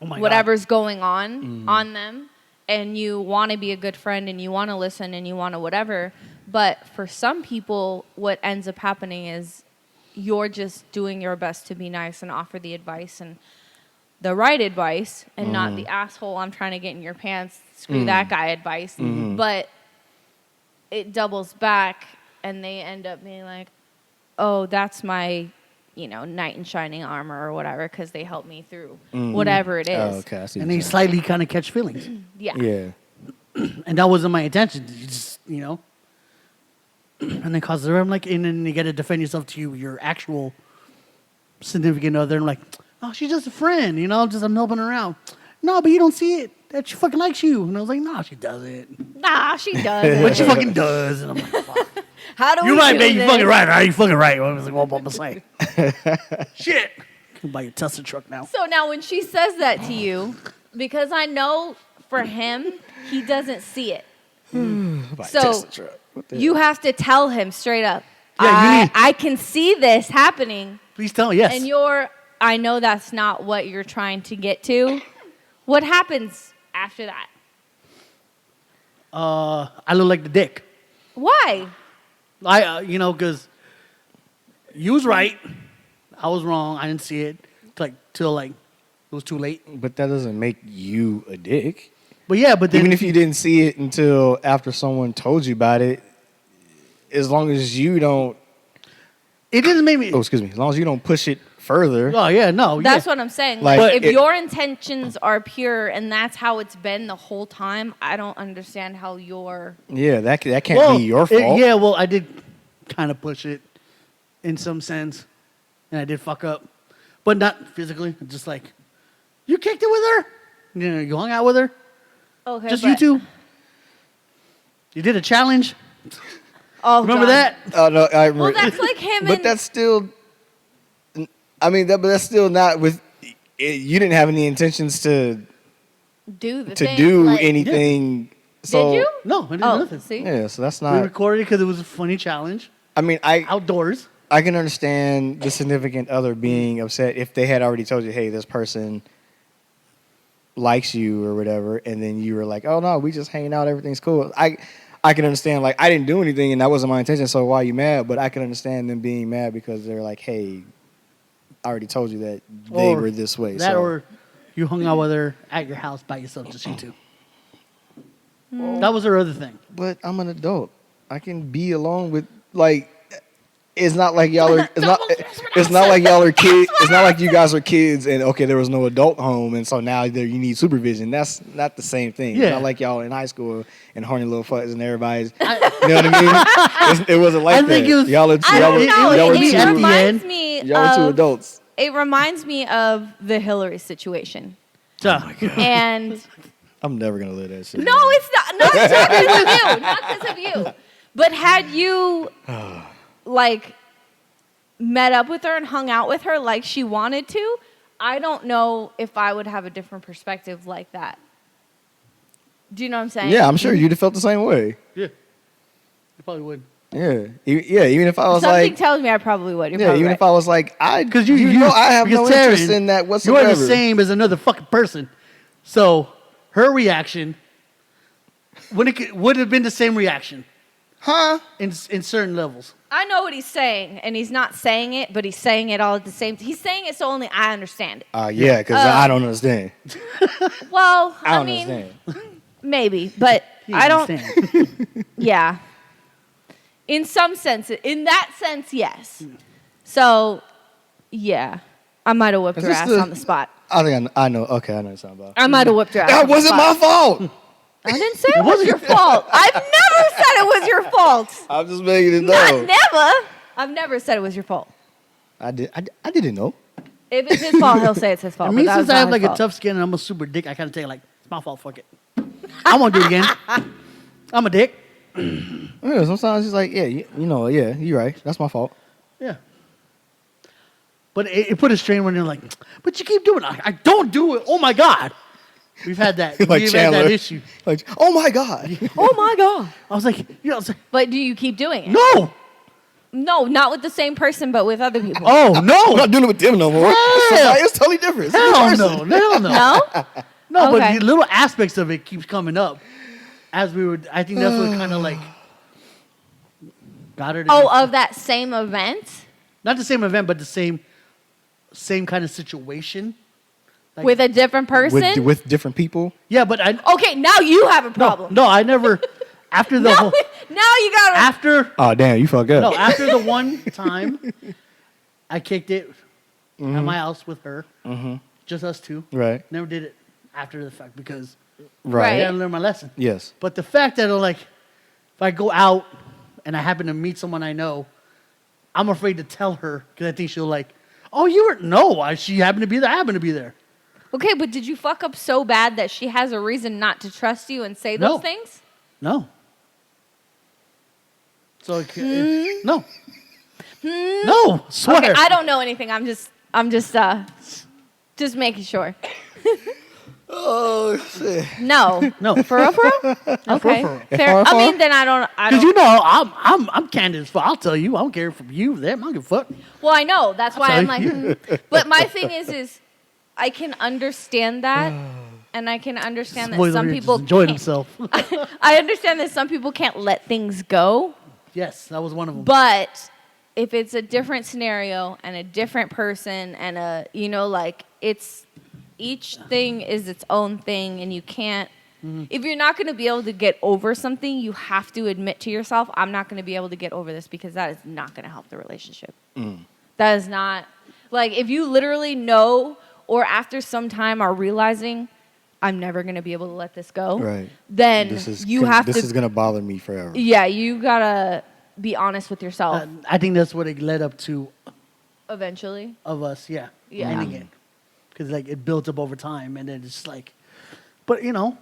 Oh my God. whatever's going on them, and you want to be a good friend and you want to listen and you want to whatever. But for some people, what ends up happening is you're just doing your best to be nice and offer the advice and the right advice and not the asshole, I'm trying to get in your pants, screw that guy advice. But it doubles back and they end up being like, oh, that's my, knight in shining armor or whatever because they helped me through whatever it is. Oh, okay. I see. And what they you're slightly kind of catch feelings. Yeah. saying. Yeah. And that wasn't my intention. You just, and then cause I'm like, and then you got to defend yourself to your actual significant other. And I'm like, oh, she's just a friend, I'm helping her out. No, but you don't see it. That she fucking likes you. And I was like, no, she doesn't. Nah, she does. But she fucking does. And I'm like, fuck. How do You we right, do man. You this? fucking right. Are you fucking right? I was like, what am I saying? Shit. Can buy your Tesla truck now. So now when she says that to you, because I know for him, he doesn't see it. Buy a So Tesla truck. What the you have to tell him straight up. Yeah, you need- I can see this happening, Please tell me. Yes. and I know that's not what you're trying to get to. What happens after that? I look like the dick. Why? Because you was right, I was wrong. I didn't see it till it was too late. But that doesn't make you a dick. But yeah, but then Even if you didn't see it until after someone told you about it, as long as you don't, it doesn't make me. oh, excuse me, as long as you don't push it further. Oh yeah, no. That's yeah. what I'm saying. Like, Like, if it- your intentions are pure and that's how it's been the whole time, I don't understand how you're. Yeah, that can't be your fault. Yeah, well, I did kind of push it in some sense, and I did fuck up, but not physically. Just like you kicked it with her. You hung out with her. Okay, Just you two. You did a challenge. Oh, Remember God. that? Oh no, I remember. Well, that's like him but and. that's still. I mean, but that's still not with. You didn't have any intentions to do the to thing. do like, anything. So, Did you? No, I did Oh, nothing. see? Yeah, so that's We not. recorded because it was a funny challenge I mean, I outdoors. I can understand the significant other being upset if they had already told you, hey, this person likes you or whatever, and then you were like, oh no, we just hanging out, everything's cool. I can understand, like, I didn't do anything and that wasn't my intention, so why are you mad? But I can understand them being mad because they're like, hey, I already told you that they Or were this way. That so. or you hung out with her at your house by yourself, just you two. That was her other thing. But I'm an adult. I can be alone with, like, it's not like y'all are. It's not like y'all are kids. It's not like you guys are kids and okay, there was no adult home, and so now there you need supervision. That's not the same thing. It's Yeah. not like y'all in high school and horny little fucks and everybody's. You know what I mean? It wasn't like I that. think it was- y'all are two. I Y'all don't were, know. y'all were It- It, at the two. reminds end, me Y'all were two of. adults. It reminds me of the Hillary situation. And I'm never gonna live that shit. no, it's not. Not because of you. Not because of you. But had you like met up with her and hung out with her like she wanted to, I don't know if I would have a different perspective like that. Do you know what I'm saying? Yeah, I'm sure you'd have felt the same way. Yeah. You probably would. Yeah, even if I was Something like. tells me I probably would. You're Yeah, probably even right. if I was like, Because you know, I have no because Taryn, interest in that You whatsoever. are the same as another fucking person. So her reaction would have been the same reaction Huh? in certain levels. I know what he's saying, and he's not saying it, but he's saying it all at the same time. He's saying it so only I understand it. Yeah, because I don't understand. Well, I I don't mean, understand. maybe, but He I don't. understand. Yeah. In some sense, in that sense, yes. So, yeah, I might have whipped Is her this ass the- on the spot. I think I know. Okay, I know what you're talking about. I might have whipped her ass. That on the wasn't my spot. fault. I didn't say it was your fault. I've never said it was your fault. I'm just making it Not know. never. I've never said it was your fault. I didn't know. If it's his fault, he'll say it's his fault. And me, but that was since I not have his like a fault. tough skin and I'm a super dick, I kind of take it like, it's my fault, fuck it. I won't do it again. I'm a dick. Yeah, sometimes he's like, yeah, you know, yeah, you're right. That's my fault. Yeah. But it put a strain when you're like, but you keep doing it. I don't do it. Oh my God. We've had that. Like We've had Chandler. that issue. Like, oh my god. Oh my god! I was like, I was like, But do you keep doing it? no. No, not with the same person, but with other people. Oh, I'm no. not doing it with them no more. It's totally different. It's a new Hell person. no. Hell no. No? No, Okay. but the little aspects of it keeps coming up as we were. I think that's what kind of like got her. To Oh, of that same event not the same event, but the same kind of situation. Like, with a different person? With different people. yeah, but I Okay, now you have a no, problem. no, I never. After the Now, whole now you gotta. after Oh damn, you fuck up. no after the one time, I kicked it at my house with her, just us two. Right. Never did it after the fact because I Right. Right. had to learn my lesson. Yes. But the fact that like, if I go out and I happen to meet someone I know, I'm afraid to tell her because I think she'll like, oh, you were no, she happened to be there. I happened to be there. Okay, but did you fuck up so bad that she has a reason not to trust you and say those No. things? No. So no, no, swear. Okay, I don't know anything. I'm just making sure. Oh shit. No. No. For real, for real? Okay. real. Fair. I mean, then I don't. Because you know I'm candid as fuck. I'll tell you. I don't care from you them. I don't give a fuck. Well, I know. That's why I'll I'm tell like. you. But my thing is I can understand that, and I can understand that Boy's some over here people just enjoyed can't- himself. I understand that some people can't let things go, Yes, that was one of them. but if it's a different scenario and a different person and a, like it's each thing is its own thing and you can't if you're not going to be able to get over something, you have to admit to yourself, I'm not going to be able to get over this because that is not going to help the relationship. That is not like if you literally know or after some time are realizing I'm never going to be able to let this go. Right. Then This is you have this to is gonna bother me forever. yeah, you got to be honest with yourself I think that's what it led up to eventually. of us, yeah, Yeah. ending it. Because like it built up over time, and then it's like, but no,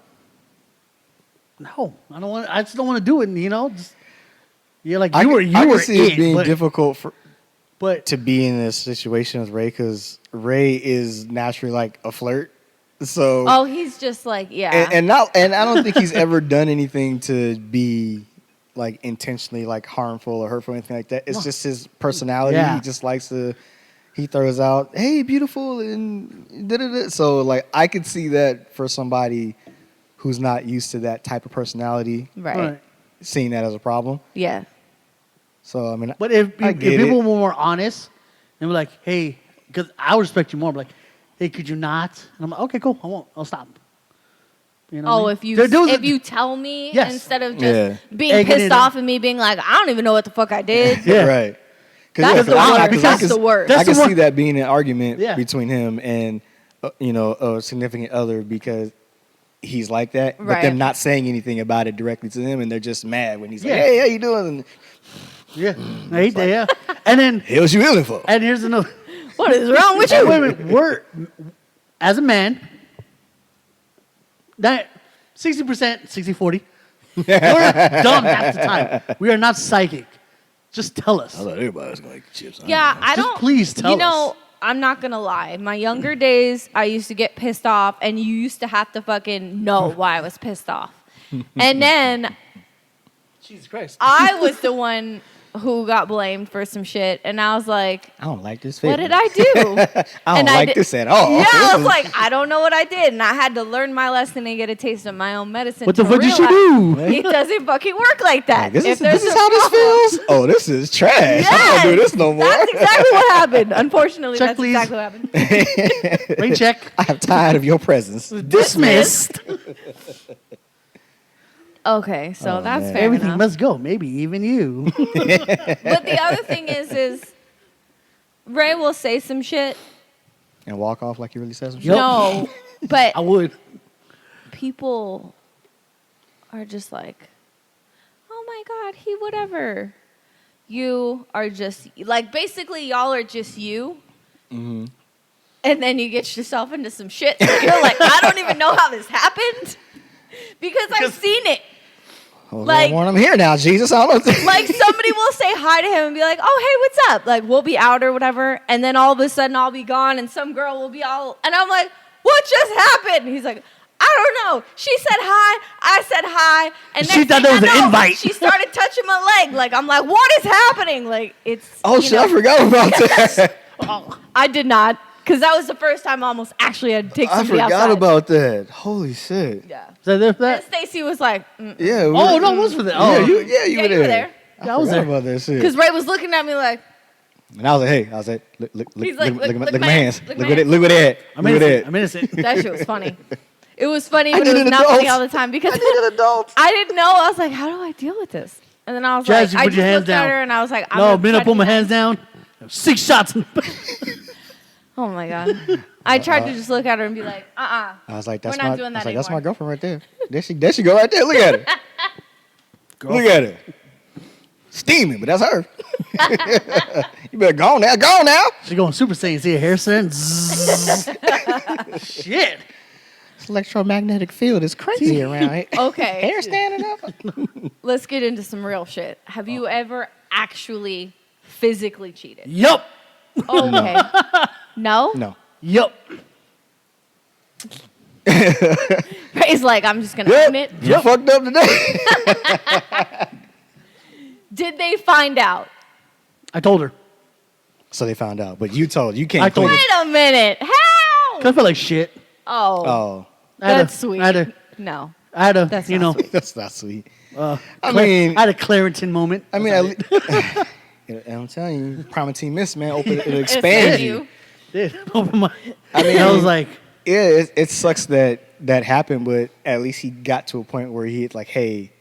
I don't want. I just don't want to do it. Just, you're like I you can were see it in, being but, difficult but to be in this situation with Ray because Ray is naturally like a flirt. So Oh, he's just like, yeah. and I don't think he's ever done anything to be like intentionally like harmful or hurtful or anything like that. It's just his personality. Yeah. He just likes to. He throws out, "Hey, beautiful," and da-da-da. So like I could see that for somebody who's not used to that type of personality, right. seeing that as a problem. Yeah. So I mean, But if I get people it. were more honest and be like, hey, because I would respect you more, like, hey, could you not? And I'm like, okay, cool, I won't. I'll stop. You know what I Oh, mean? if you There was- if you tell me Yes. instead of just Yeah. being Egging pissed it off on. and me being like, I don't even know what the fuck I did. Yeah. Right. That's the worst. That's the worst. I That's can the see one- that being an argument Yeah. between him and a significant other because he's like that, but Right. them not saying anything about it directly to him, and they're just mad when he's like, Yeah. "Hey, how you doing?" And, Yeah. I hate that, yeah. And then, "Hell's you feeling for?" and here's another. What is wrong with Wait a you? minute, we're, as a man, that 60%, 60-40, we're dumb half the time. We are not psychic. Just tell us. I thought everybody was going to chips. Yeah, I Just don't. please tell us. I'm not gonna lie. In my younger days, I used to get pissed off, and you used to have to fucking know why I was pissed off. And then Jesus Christ. I was the one who got blamed for some shit, and I was like, I don't like this. "What did I do?" I And don't like did- this at all. Yeah, This I was is- like, I don't know what I did, and I had to learn my lesson and get a taste of my own medicine. What the to fuck did she realize do? It doesn't fucking work like that. Like, this If is there's a how this problem- feels. Oh, this is trash. I don't Yes, do this no more. That's exactly what happened. Unfortunately, Check, that's please. exactly what happened. Rain check. I am tired of your presence. Dismissed. Okay, so Oh, that's man. fair Everything enough. must go. Maybe even you. But the other thing is Ray will say some shit. And walk off like he really says some shit. Yep. No, but I would. people are just like, oh my God, he whatever. You are just, like, basically, y'all are just you. Mm-hmm. And then you get yourself into some shit. So you're like, I don't even know how this happened because I've seen it. Well, Like- I'm here now, Jesus. I don't know. Like, somebody will say hi to him and be like, oh, hey, what's up? Like, we'll be out or whatever. And then all of a sudden, I'll be gone and some girl will be all, and I'm like, what just happened? And he's like, I don't know. She said hi. I said hi. And She next thought thing that was I an know, invite. She started touching my leg. Like, I'm like, what is happening? Like, it's. Oh, you shit. know, I forgot about that. I did not. Because that was the first time I almost actually had to take I somebody forgot outside. about that. Holy shit. Yeah. So there's And that. Stacy was like, mm. Yeah. Oh, no, it was for that. Oh, Yeah, you Yeah, were you were there. there. Yeah, I was forgot there. about that shit. Because Ray was looking at me like, And I was like, hey, I was like, look He's like, at look my my hands. hands, look Look my at it. hands. Look at that. I'm Look at innocent. that. I'm innocent. that shit was funny. It was funny, I but it need was an not funny adult. all the time because I need an adult. I didn't know. I was like, how do I deal with this? And then I was Jazz, you like, I put your just hands looked at down. her and I was like, I'm No, gonna being try up, to put my be hands nice. down. 6 shots. Oh my God. I tried to just look at her and be like, I was like, We're that's not my. doing I was that like, that's my anymore. girlfriend right there. There she go right there. Look at her. Look at her. Steaming, but that's her. You better go on now. Go on now. She's going Super Saiyan. See her hair stand? Shit. This electromagnetic field is crazy around here. okay, Hair standing up. let's get into some real shit. Have you ever actually physically cheated? Yup. Okay. No? No. Yup. Ray's like, I'm just going to Yep. own it. You fucked up today. Did they find out? I told her. So they found out, but you told you can't. I told claim her. it. Wait a minute. How? Because I felt like shit. Oh. Oh, That's sweet. No. I had a, That's you not know, sweet. That's not sweet. I mean- had a Clarington moment. I mean, I'm telling you, Primatine Mist, man, it'll expand expand you. you. Did open my. I mean, I was like, Yeah, it sucks that happened, but at least he got to a point where he like, hey,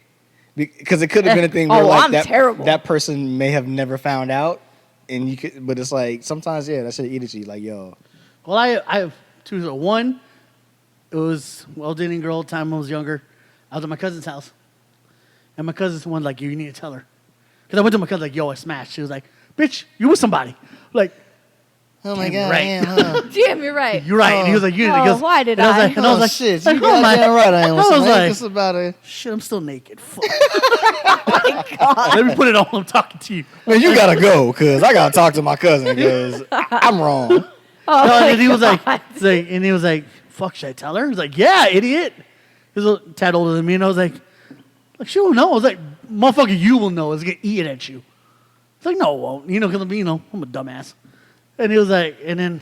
because it could have been a thing where Oh, like I'm terrible. that person may have never found out, and you could, but it's like sometimes that should eat at you, like yo, well, I have two. So one, it was well dating girl. Time I was younger, I was at my cousin's house, and my cousin's one like, you need to tell her, because I went to my cousin like, yo, I smashed. She was like, bitch, you with somebody, like. oh my Damn god, right. man, huh? Damn, you're right. You're right. And he was like, you. Oh, He goes, why did and I? Was I? like, and I was like, shit, like, you oh my- goddamn right, I am. I was like, It's about a shit, I'm still naked. Fuck. Let me put it on. I'm talking to you. man, you gotta go, cause I gotta talk to my cousin, cause I'm wrong. Oh, No, my and he was like, God. he's like, and he was like, fuck, should I tell her? He's like, yeah, idiot. He's a tad older than me, and I was like, she won't know. I was like, motherfucker, you will know. It's gonna eat it at you. It's like, no, it won't. You know, because I'm a dumbass. And he was like, and then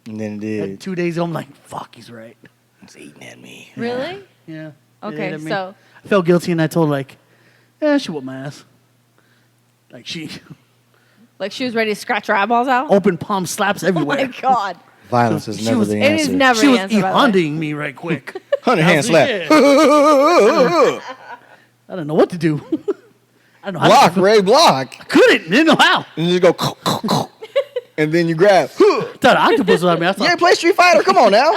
And then it at did. 2 days ago, I'm like, fuck, he's right. It's eating at me. Really? Yeah. It Okay, ate at me. so I felt guilty, and I told her like, yeah, she whooped my ass. Like she like she was ready to scratch her eyeballs out. open palm slaps Oh my everywhere. God. Violence is She never was- the it It answer. is never She the was answer, by the way. e-handing me right quick. 100 hand slap. Yeah. I don't know what to do. I don't know how Block, to Ray, block. Couldn't. Didn't know how. And you just go, and then you grab. Thought octopus was on me. I You thought, ain't play Street Fighter. Come on now.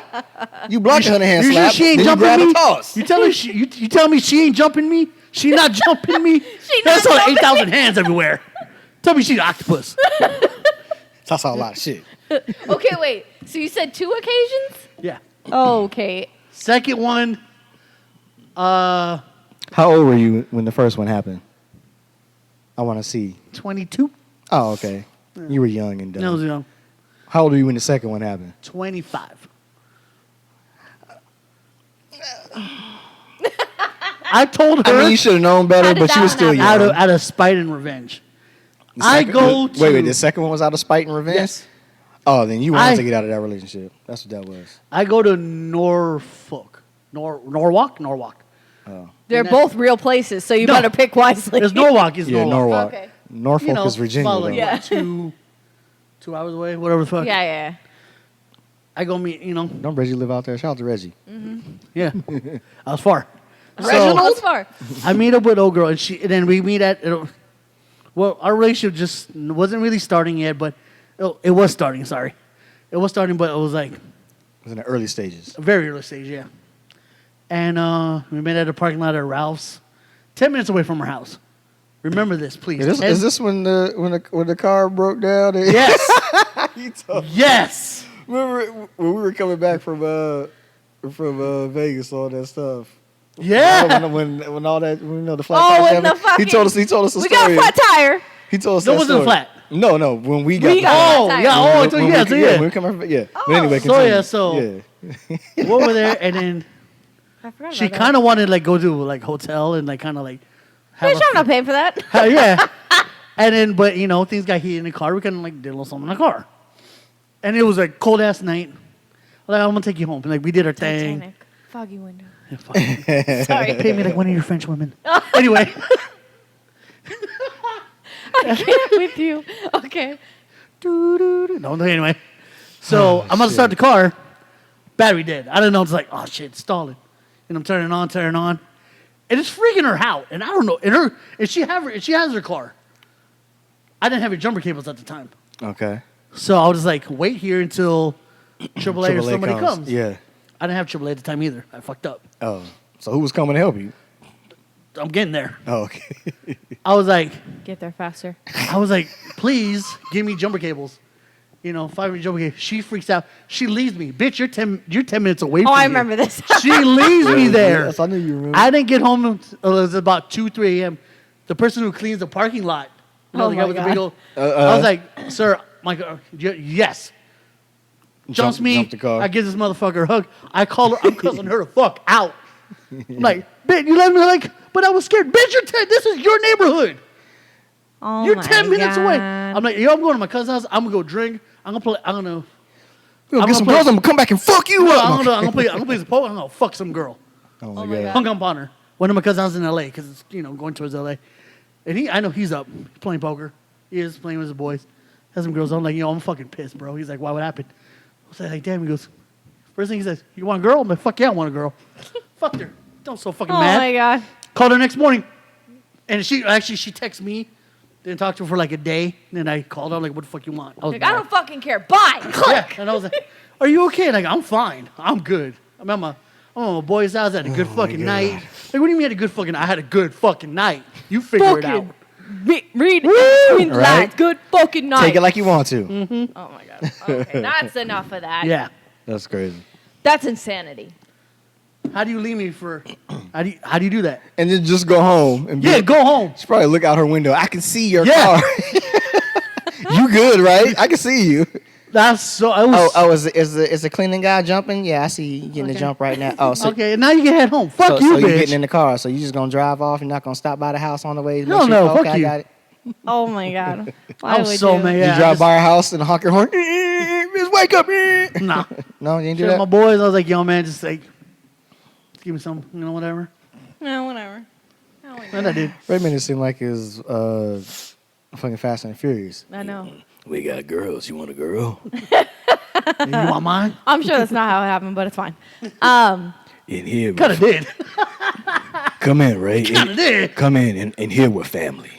You block the 100 hand you sure slap. she ain't then you jumping grab me? a toss. You tell me you tell me she ain't jumping me? She not jumping me? That's not all jumping 8,000 hands everywhere. Tell me she's an octopus. That's a lot of shit. Okay, wait. So you said 2 occasions? Yeah. Oh, okay. Second one, How old were you when the first one happened? I want to see. 22. Oh, okay. You were young and dumb. I was young. How old were you when the second one happened? 25. I told her I mean, you should have known better, How did but you that were still young. happen? out of spite and revenge. The I second- go to Wait, the second one was out of spite and revenge? Yes. Oh, then you wanted I- to get out of that relationship. That's what that was. I go to Norfolk. Norwalk? Oh. They're And both real places, so you No. better pick wisely. It's Norwalk. It's Yeah, Norwalk. Norwalk. Okay. Norfolk You know, is Virginia, about though. like, Yeah. what, 2 hours away, whatever the fuck. Yeah, yeah. I go meet, Don't Reggie live out there? Shout out to Reggie. yeah. I was far. Reginald's far. I meet up with old girl, and then we meet at. Well, our relationship just wasn't really starting yet, but it was starting. Sorry, it was starting, but it was like It was in the early stages. a very early stage, yeah. And we met at a parking lot at Ralph's, 10 minutes away from our house. Remember this, please. Is this when the car broke down? Yes. You told- Yes. Remember when we were coming back from Vegas, all that stuff. Yeah. When all that, the flat Oh, tires when happened, the fucking... he told us a We story. got a flat tire. He told us That that wasn't story. flat. No, when we got We the got flat. Oh, flat yeah. tire. Oh, When so we- yeah, so yeah. when we come from, yeah. But anyway, So, continue. yeah, so- yeah. We were there, and then I forgot she about kind of wanted to like go to like hotel and like kind of like. that. have Bitch, I'm not paying for that. yeah. And then, but things got heated in the car. We kind of like did a little something in the car, and it was like cold ass night. Like, I'm gonna take you home. And, like we did our thing. Titanic. Foggy window. Yeah, fuck. Sorry. Pay me like one of your French women. Anyway, I can't with you. Okay. no, anyway. So I'm about to start the car. Battery dead. I don't know. It's like, oh shit, it's stalling. And I'm turning on, and it's freaking her out. And I don't know. And she has her car. I didn't have her jumper cables at the time, Okay. so I was like, wait here until AAA or somebody comes. Yeah. I didn't have AAA at the time either. I fucked up. Oh, so who was coming to help you? I'm getting there. Oh, okay. I was like, Get there faster. please give me jumper cables. 5-minute jumper cables. She freaks out. She leaves me. Bitch, you're 10 minutes away from Oh, I here. remember this. She leaves me there. Yes, I knew you remember. I didn't get home until it was about 2, 3 a.m. The person who cleans the parking lot, Oh the guy my with the God. big old, I was like, sir, yes. Jumps me. Jump the car. I give this motherfucker a hug. I call her. I'm cussing her the fuck out. I'm like, bitch, you let me but I was scared. Bitch, this is your neighborhood. Oh You're my 10 minutes away. God. I'm like, I'm going to my cousin's house. I'm gonna go drink. I'm gonna We're gonna get some play- girls. I'm gonna come back and fuck you up. I'm gonna play some poker. I'm gonna fuck some girl. Oh Oh my my god. God. Hung up on her. One of my cousins in LA because it's going towards LA, and I know he's up playing poker. He is playing with his boys. Has some girls. I'm like, I'm fucking pissed, bro. He's like, why? What happened? I was like, damn. He goes, first thing he says, you want a girl? I'm like, fuck yeah, I want a girl. Fucked her. Don't so fucking Oh mad. my god. Called her next morning, and she texted me. Didn't talk to her for like a day. And then I called her. I'm like, what the fuck you want? Like, I don't fucking care. Bye. Yeah, Click. and I was like, are you okay? Like, I'm fine. I'm good. I'm at my boy's house. I had a good fucking night. Like, what do you mean had a good fucking night? I had a good fucking night. You figure it out. Read it between the Right? lines. Good fucking night. Take it like you want to. Oh my god. Okay, that's enough of that. Yeah. That's crazy. That's insanity. How do you leave me for? How do you do that? And then just go home and be Yeah, go home. She probably look out her window. I can see your Yeah. car. You good, right? I can see you. That's so. I was, Is the cleaning guy jumping? Yeah, I see you getting the Okay. jump right now. Oh, so okay. Now you can head home. Fuck so you, you're bitch. getting in the car. So you just gonna drive off? You're not gonna stop by the house on the way? To No, make sure, no, okay, fuck I you. got it. Oh my god. Why I was would so you? mad. You Yeah, I drive just- by her house and honk your horn. Just wake up. Nah. No, you didn't do Shit, that. my boys. I was like, yo, man, just like, give me some, whatever. No, whatever. Oh my And I god. did. Ray made it seem like it's fucking Fast and Furious. I know. We got girls. You want a girl? You want mine? I'm sure that's not how it happened, but it's fine. In here, Kind of did. come in, Ray. Kind of did. Come in and here we're family.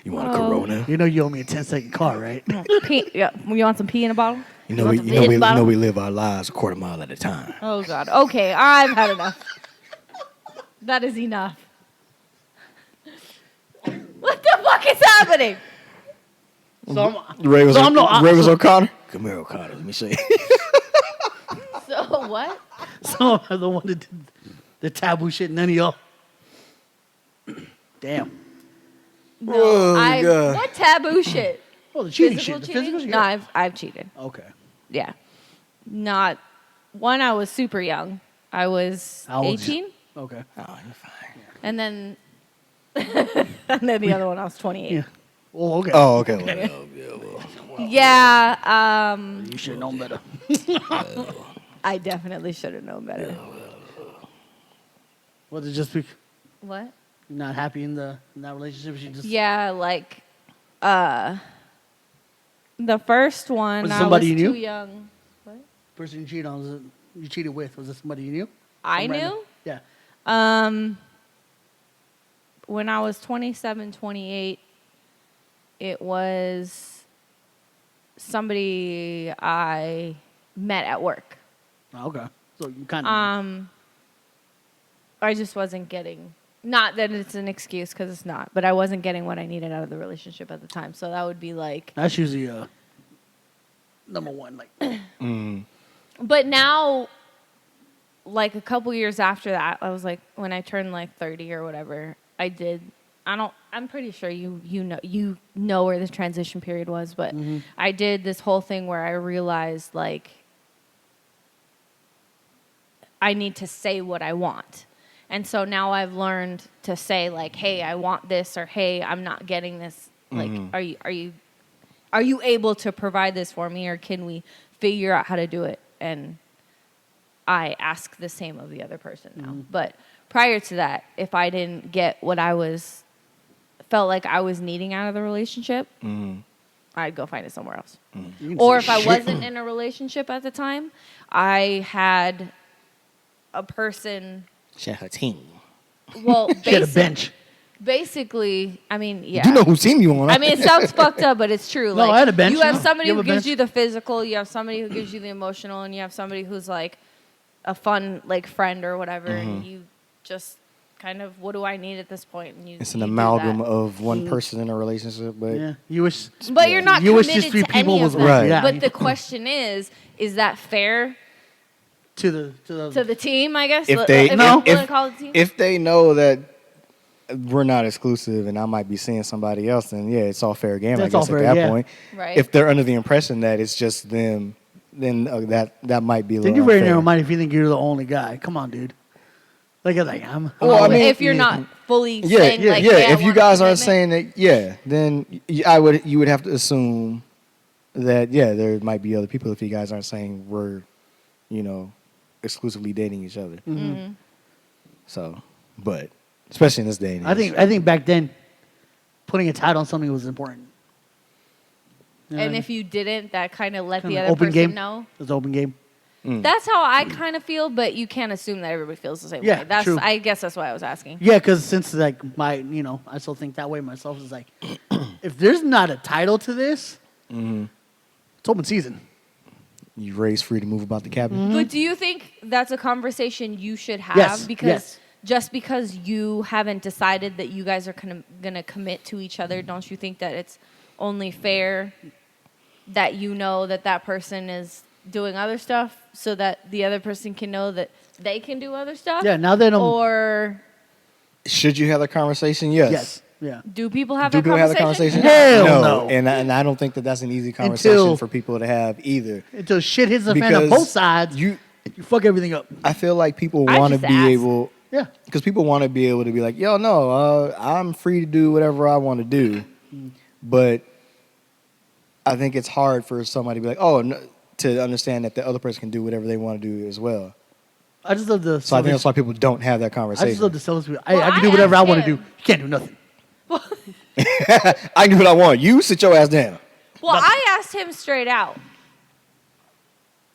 You want a Oh. Corona? You know you owe me a 10-second car, right? Pee, yeah, you want some pee in a bottle? You want the vid bottle? we live our lives a quarter mile at a time. Oh god. Okay, I've had enough. That is enough. What the fuck is happening? So I'm, Ray was So I'm no- Ray was so- O'Connor. Come here, O'Connor. Let me see. So what? so I'm the one that did the taboo shit. None of y'all. Damn. No, Oh, God. what taboo shit? Oh, the cheating Physical shit. The cheating? physical shit. No, I've cheated. Okay. Yeah. Not one. I was super young. I was How old? 18, Okay. Oh, you're fine. and then and then the other one I was 28. Yeah. Oh, okay. Oh, okay. Well, Yeah. You should have known better. I definitely should have known better. Was it just because What? you're not happy in that relationship? She just Yeah, like the first one Was it I somebody was you knew? too young. What? person you cheated on was it, you cheated with was it somebody you knew? I Some random- knew. Yeah. When I was 27, 28, it was somebody I met at work. Oh, okay. So you kind of I just wasn't getting, not that it's an excuse because it's not, but I wasn't getting what I needed out of the relationship at the time. So that would be like, that's usually number one. Like but now, like a couple years after that, I was like, when I turned like 30 or whatever, I'm pretty sure you know where this transition period was, but I did this whole thing where I realized like I need to say what I want. And so now I've learned to say like, hey, I want this, or hey, I'm not getting this. Like, are you able to provide this for me, or can we figure out how to do it? And I ask the same of the other person now. But prior to that, if I didn't get what felt like I was needing out of the relationship, I'd go find it somewhere else. Or if I wasn't in a relationship at the time, I had a person. she had her team. Well, she had a bench. basically, I mean, yeah. You know whose team you on? I mean, it sounds fucked up, but it's true. No, I had a bench, You have no. somebody You who have a gives bench? you the physical, you have somebody who gives you the emotional, and you have somebody who's like a fun like friend or whatever, and you just kind of, what do I need at this point? And It's you an do amalgam that. of one person in a relationship, but Yeah. You wish. But you're not You wish committed just three to people any was of that. Right. Yeah. But the question is that fair to the to the team? I guess if they you No. wanna call it a team? if they know that we're not exclusive and I might be seeing somebody else, then yeah, it's all fair game. That's I all guess at fair, that yeah. point, Right. if they're under the impression that it's just them, then that might be a Then little you're very unfair. narrow-minded if you think you're the only guy. Come on, dude. Like I am. Well, I Well, mean, if you're not fully Yeah, saying like, yeah. hey, I If you want a guys aren't commitment. saying that, yeah, then you would have to assume that there might be other people if you guys aren't saying we're, exclusively dating each other. Mm-hmm. So, but especially in this day and age. I think back then, putting a title on something was important. You know And what I if you didn't, that kind of let mean? the Kinda other open person game. know. It was an open game. That's how I kind of feel, but you can't assume that everybody feels the same Yeah, way. That's true. I guess that's why I was asking. Yeah, because since like I still think that way myself. Is like, if there's not a title to this, it's open season. You raised free to move about the cabin. But do you think that's a conversation you should have? Yes, Because yes. just because you haven't decided that you guys are going to commit to each other, don't you think that it's only fair that you know that person is doing other stuff so that the other person can know that they can do other stuff? Yeah, now that I'm Or Should you have that conversation? Yes. yeah. do people have Do that people have conversation? the conversation? Hell no. And I don't think that's an easy conversation Until- for people to have either. Until shit hits the fan on Because both sides, you fuck everything up. I feel like people I want to just be asked. able, Yeah. because people want to be able to be like, yo, no, I'm free to do whatever I want to do. But I think it's hard for somebody to be like, to understand that the other person can do whatever they want to do as well. I just love the. So I think that's why people don't have that I conversation. just love the sales. Well, I can do whatever I asked want to do. him. You can't do nothing. I can do what I want. You sit your ass down. Well, I asked him straight out.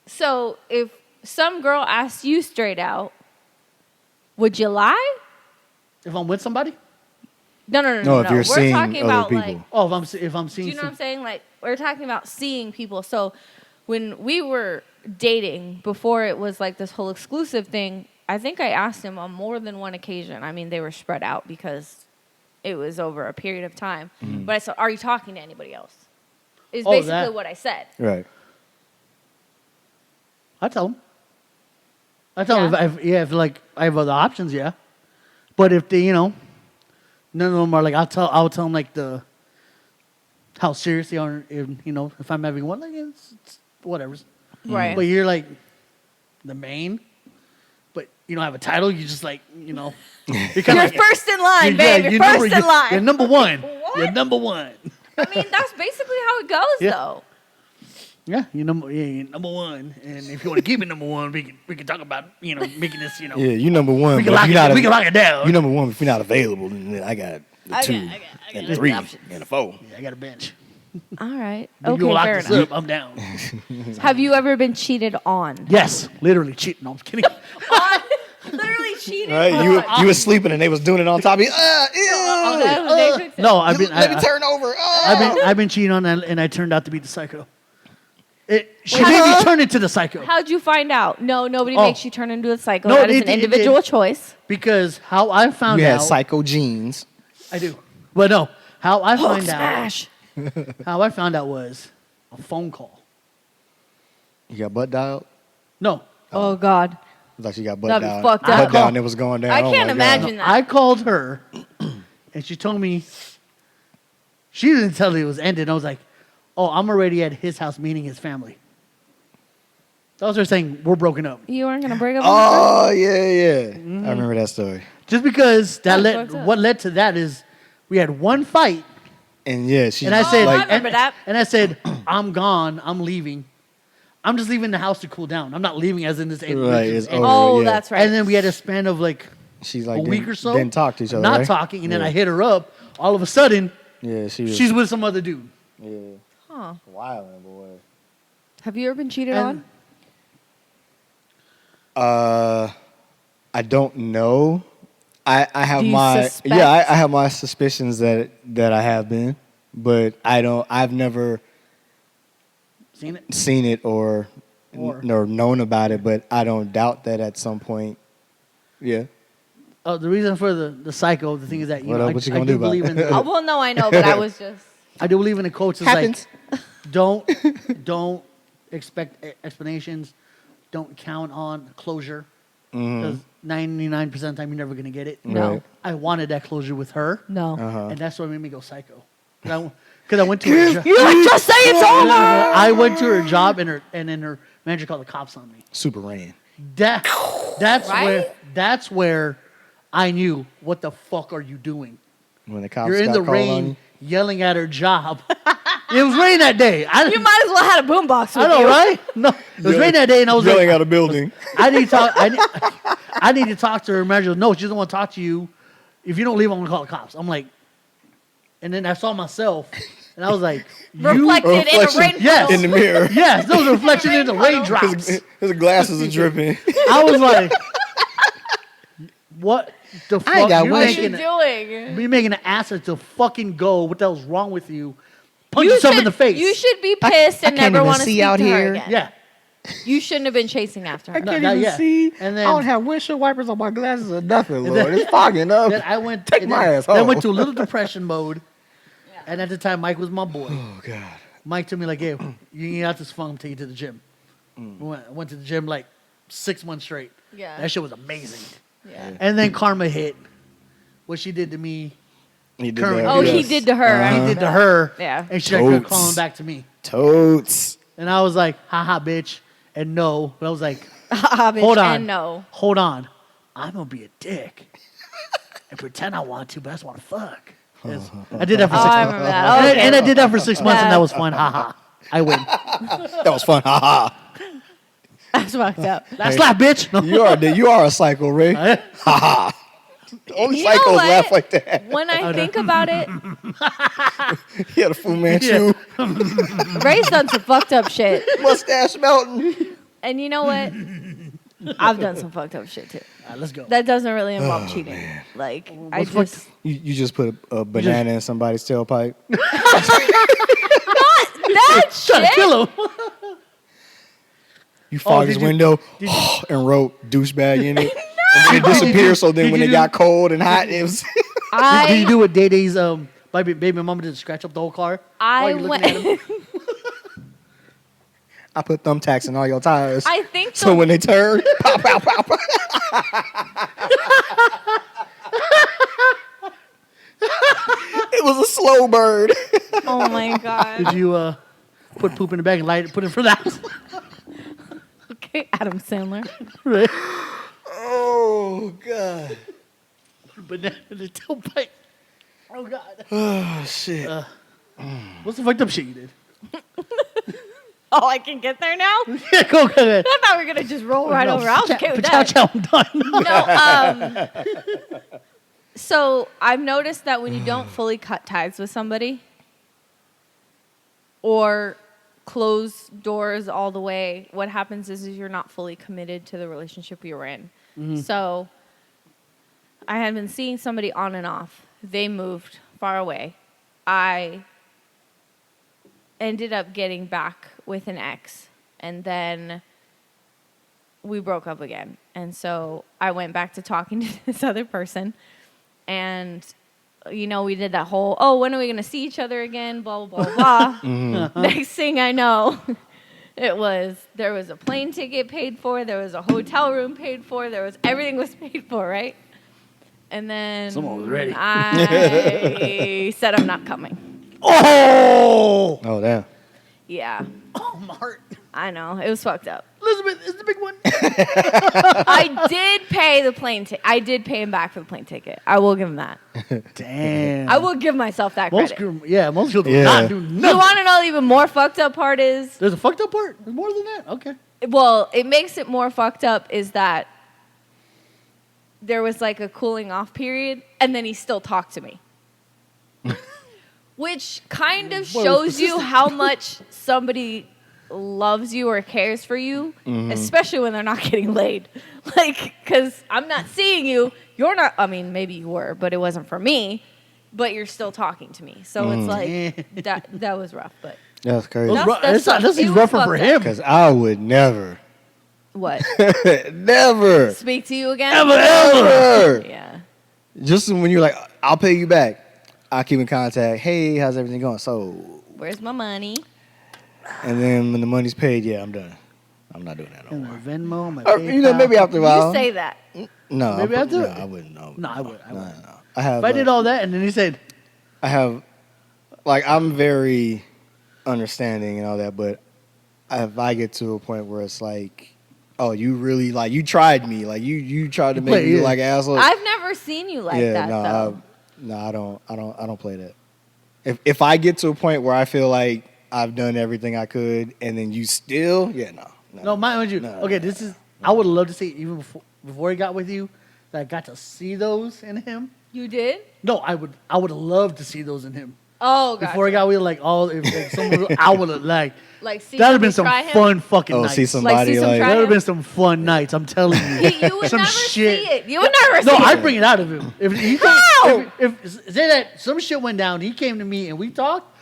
So if some girl asked you straight out, would you lie? If I'm with somebody, No. No, if you're We're seeing talking other about people. like, oh, if I'm do seeing, you know what I'm saying? Like, we're talking about seeing people. So when we were dating before it was like this whole exclusive thing, I think I asked him on more than one occasion. I mean, they were spread out because it was over a period of time. But I said, "Are you talking to anybody else?" Is Oh, basically that. what I said. Right. I tell them. I tell them Yeah. if like I have other options, yeah. But if they, none of them are like, I'll tell them like how serious they are. If I'm having one, like it's whatever. Right. But you're like the main, but you don't have a title. You just like, you're kind You're of like, first in line, babe. You're first in line. You're number one. What? You're number one. I mean, that's basically how it goes, Yeah. though. Yeah, you're number one. And if you want to keep it number one, we can talk about making this Yeah, you number one. we can but if lock you're not it. We can lock it down. You number one. If you're not available, then I got the I two got and the three options. and a four. Yeah, I got a bench. All right. You Okay, lock fair this enough. up, I'm down. Have you ever been cheated on? Yes, literally cheating. No, I'm kidding. Literally cheated Right? on. You was sleeping and they was doing it on top of you. That was Nick Fixit. No, I've been. Let me turn over. I've been cheating on, and I turned out to be the psycho. She made me turn into the psycho How'd you find out? No, nobody Oh. makes you turn into a psycho. No, That is it an did- it individual did. choice. because how I found You had out. psycho genes. I do, but no, how I Hulk find out. smash. How I found out was a phone call. You got butt dialed. No, Oh, God. I thought you got butt That'd be dialed. fucked Butt up. dialed and it was going down. I Oh can't my God. imagine that. I called her, and she told me she didn't tell me it was ended. I was like, "Oh, I'm already at his house meeting his family." That was her saying we're broken up. You weren't going to break up with Oh yeah. I remember that story. Just because That's fucked up. what led to that is we had one fight, And yeah, she. and I said, I remember that. and I said, I'm gone. I'm leaving. I'm just leaving the house to cool down. I'm not leaving as in this. Right, it's over. Oh, yeah. that's right. And then we had a span of like She's like a week or so. Didn't talk to each other. Not right? talking, and then Yeah. I hit her up. All of a sudden, Yeah, she was. she's with some other dude. Yeah, Huh. wild boy. Have you ever been cheated And- on? I don't know. I have Do you my suspect? I have my suspicions that I have been, but I've never Seen it? seen it or known about it, but I don't doubt that at some point. Yeah. The reason for the psycho, the thing is that What you I gonna do do about believe it? in the, Oh, well, no, I know, but I was just. I do believe in the quotes. It's Happens. like don't expect explanations. Don't count on closure because 99% of the time you're never gonna get it. No. Right. I wanted that closure with her, No. Uh-huh. and that's what made me go psycho. Because I went to her job. You're like, just say it's over. I went to her job and then her manager called the cops on me. Super ran. That's Right? where I knew what the fuck are you doing? When the cops You're in got the called on you. rain yelling at her job It was raining that day. You might as well have a boombox with I know, you. right? No, it was raining that day, and I was Yelling like, out a building. I need to talk. I need to talk to her. And Marjorie goes, no, she doesn't want to talk to you. If you don't leave, I'm gonna call the cops. I'm like, and then I saw myself, and I was like, Reflected in a reflection. rain Yes. puddle. In the mirror. Yes, there was a reflection in the raindrops. His glasses are dripping. I was like, what the fuck? I ain't got You're What are wish. you making, doing? you're making an asset to fucking go. What the hell's wrong with you? Punch yourself in the face. You should be pissed and I can't never even want to see speak out to her here. again. Yeah. You shouldn't have been chasing after her. No, not yet. And I then, don't have windshield wipers on my glasses or nothing, Lord. then- It's fogging up. then I went. Take and my then, ass then I home. went to a little depression mode. And at the time, Mike was my boy. Oh, God. Mike told me like, "Hey, you got this fun. I'm taking you to the gym." Went to the gym like 6 months straight. Yeah. That shit was amazing. Yeah. And then karma hit. What she did to me, He did Current- that. Oh, Yes. he did to her. I he remember did to that. her. Yeah. And she started Totes. calling back to me. Totes. And I was like, haha, bitch. And no. But I was like, Bitch, hold on. And no. Hold on. I'm going to be a dick. And pretend I want to, but I just want to fuck. Yes. I did that for Oh, 6 I months. remember that. Okay. And I did that for 6 months, and Yeah. that was fun. Haha. I win. That was fun. Ha ha. That's fucked up. Last slap, bitch. No. You are a psycho, Ray. Ha ha. Only You know psychos what? laugh like that. When I think about it, He had a Fu Manchu. Ray's done some fucked up shit. Mustache melting. And you know what? I've done some fucked up shit too. All right, let's go. That doesn't really involve cheating. Like, I What's fucked- just. You just put a banana in somebody's tailpipe. That Trying to shit? kill him. You fogged his did you- window did and wrote douchebag in it. And then it disappeared, so then Did when you it do- got cold and hot, it was... Did you I do what Day Day's baby mama did? Scratch up the whole car? I While you're looking at him? went. I put thumbtacks in all your tires. I think So the- when they turn, pow, pow, pow, pow. It was a slow bird. Oh my god. Did you put poop in the bag and light it, put it for that? Okay, Adam Sandler. Right? Oh, God. Banana in the tailpipe. Oh, God. Oh, shit. What's the fucked up shit you did? Oh, I can get there now? Yeah, go ahead. I thought we were gonna just roll right over. I was okay with Chow that. chow, I'm done. No, so I've noticed that when you don't fully cut ties with somebody or close doors all the way, what happens is you're not fully committed to the relationship you're in. So I had been seeing somebody on and off. They moved far away. I ended up getting back with an ex, and then we broke up again. And so I went back to talking to this other person, and you know, we did that whole, oh, when are we going to see each other again, blah, blah, blah, blah. Next thing I know, there was a plane ticket paid for, there was a hotel room paid for, everything was paid for, right? And then Someone was ready. I said I'm not coming. Oh! Oh, damn. Yeah, Oh, my heart. I know. It was fucked up. Elizabeth is the big one. I did pay the plane ticket. I did pay him back for the plane ticket. I will give him that. Damn. I will give myself that Most credit. people, most people do Yeah. not do nothing. You want to know the even more fucked up part is? There's a fucked up part. There's more than that. Okay. Well, it makes it more fucked up is that there was like a cooling off period, and then he still talked to me. Which kind of Well, shows you how much somebody loves you or cares for you, especially when they're not getting laid. Like, because I'm not seeing you. You're not, I mean, maybe you were, but it wasn't for me. But you're still talking to me. So it's like, that was rough. But That's crazy. Those That's- ru- it's not, this it is was rougher for fucked up. him. Because I would never, what? never, Speak to you again? ever. Yeah. Just when you're like, I'll pay you back. I'll keep in contact. Hey, how's everything going? So, Where's my money? and then when the money's paid, yeah, I'm done. I'm not doing that no And more. my Venmo, my Or, you know, PayPal. maybe after a while. You say that. No, Maybe I I'll do no, it. I wouldn't. No, No, I would. No. I have. If I did all that, and then he said, I have, like, I'm very understanding and all that, but if I get to a point where it's like, oh, you really, like, you tried me, like, you tried to make Wait, me yeah. like an asshole. I've never seen you like that, though. no, I don't play that. If I get to a point where I feel like I've done everything I could, and then you still, No, mind you. No. Okay, this is. I would love to see even before he got with you, that I got to see those in him. You did? No, I would love to see those in him. Oh, gotcha. Before he got with you, like all, if like, someone, I would have like. Like, see That'd have been some somebody try him? fun fucking Oh, nights. see somebody some like, try- That'd have been some fun nights. I'm telling you. You would Some never shit. see it. You would never No, see I'd it. bring it out of him. If he How? if say that some shit went down, he came to me and we talked,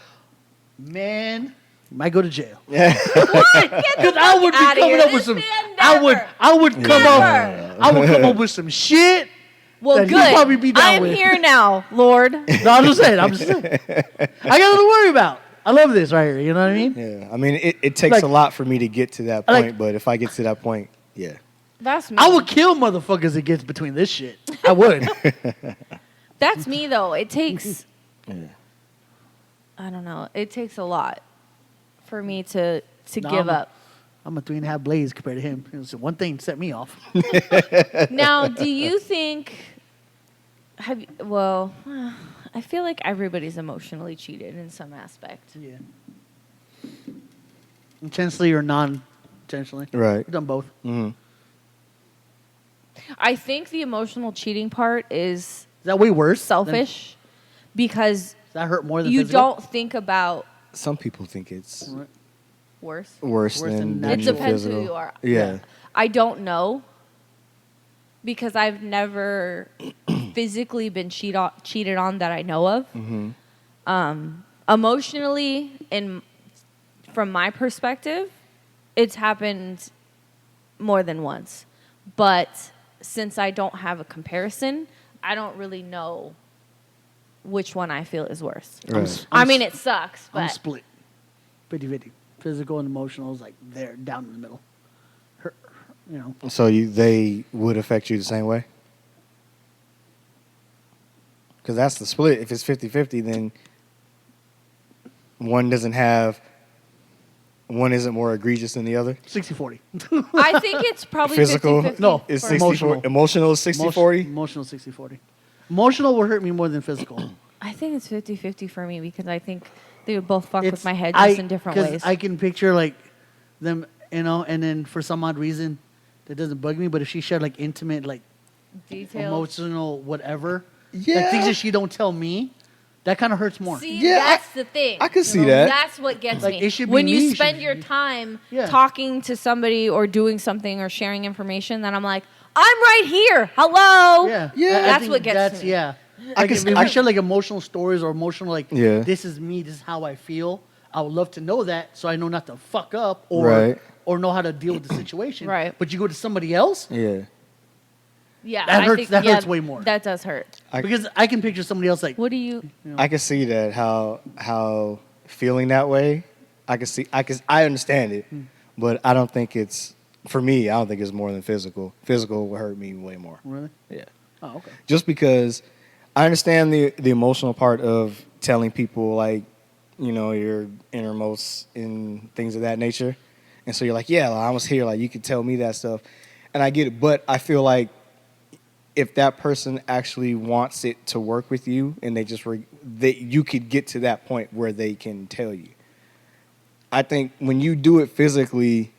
man, might go to jail. What? Get the Because I would be fuck outta coming here. up with This some. man I would never. come up. Never. I would come up with some shit. Well, that he'd good. probably be down I am with. here now, Lord. No, I'm just saying. I got nothing to worry about. I love this right here. You know what I mean? yeah. I mean, it takes Like- a lot for me to get to that Like- point, but if I get to that point, yeah. That's me. I would kill motherfuckers that gets between this shit. I would. That's me, though. It takes, Yeah. I don't know, it takes a lot for me to No, give up. I'm a 3.5 Blaze compared to him. It was one thing set me off. Now, do you think, well, I feel like everybody's emotionally cheated in some aspect. Yeah. Intentionally or non-intentionally. Right. We've done both. Hmm. I think the emotional cheating part is Is that way worse? selfish because Does that hurt more than you physical? don't think about Some people think it's Right. worse. worse Worse than than It natural. depends physical. who you are. Yeah. I don't know because I've never physically been cheated on that I know of. Mm-hmm. Emotionally, from my perspective, it's happened more than once. But since I don't have a comparison, I don't really know which one I feel is worse. Right. I mean, it sucks, I'm but split. 50-50. Physical and emotional is like there, down in the middle. You know. So they would affect you the same way? Because that's the split. If it's 50-50, then one isn't more egregious than the other? 60-40. I think it's probably Physical 50-50 No, is for- 60 Emotional. Emotional is 60-40? Emotional 60-40. Emotional will hurt me more than physical. I think it's 50-50 for me because I think they would both fuck It's- with my head just in different 'cause ways. I can picture like them, you know, and then for some odd reason that doesn't bug me. But if she shared like intimate, like Details. emotional, whatever, Yeah. like things that she don't tell me, that kind of hurts more. See, Yeah, that's the thing. I could see that. That's what gets Like, me. it should be when me, you it spend should your be- time Yeah. talking to somebody or doing something or sharing information, then I'm like, I'm right here. Hello. Yeah, Yeah. I That's think what gets that's, me. Yeah, I like can- if we I- share like emotional stories or emotional like, Yeah. this is me, this is how I feel. I would love to know that so I know not to fuck up or Right. or know how to deal with the situation. Right. But you go to somebody else Yeah. Yeah, That I hurts- think, that yeah, hurts way more. That does hurt. because I can picture somebody else like, What do you? I can see that how feeling that way. I understand it, but I don't think it's for me. I don't think it's more than physical. Physical will hurt me way more. really? Yeah, Oh, okay. just because I understand the emotional part of telling people like, you know, your innermost in things of that nature, and so you're like, yeah, I was here. Like you could tell me that stuff, and I get it. But I feel like if that person actually wants it to work with you and you could get to that point where they can tell you. I think when you do it physically,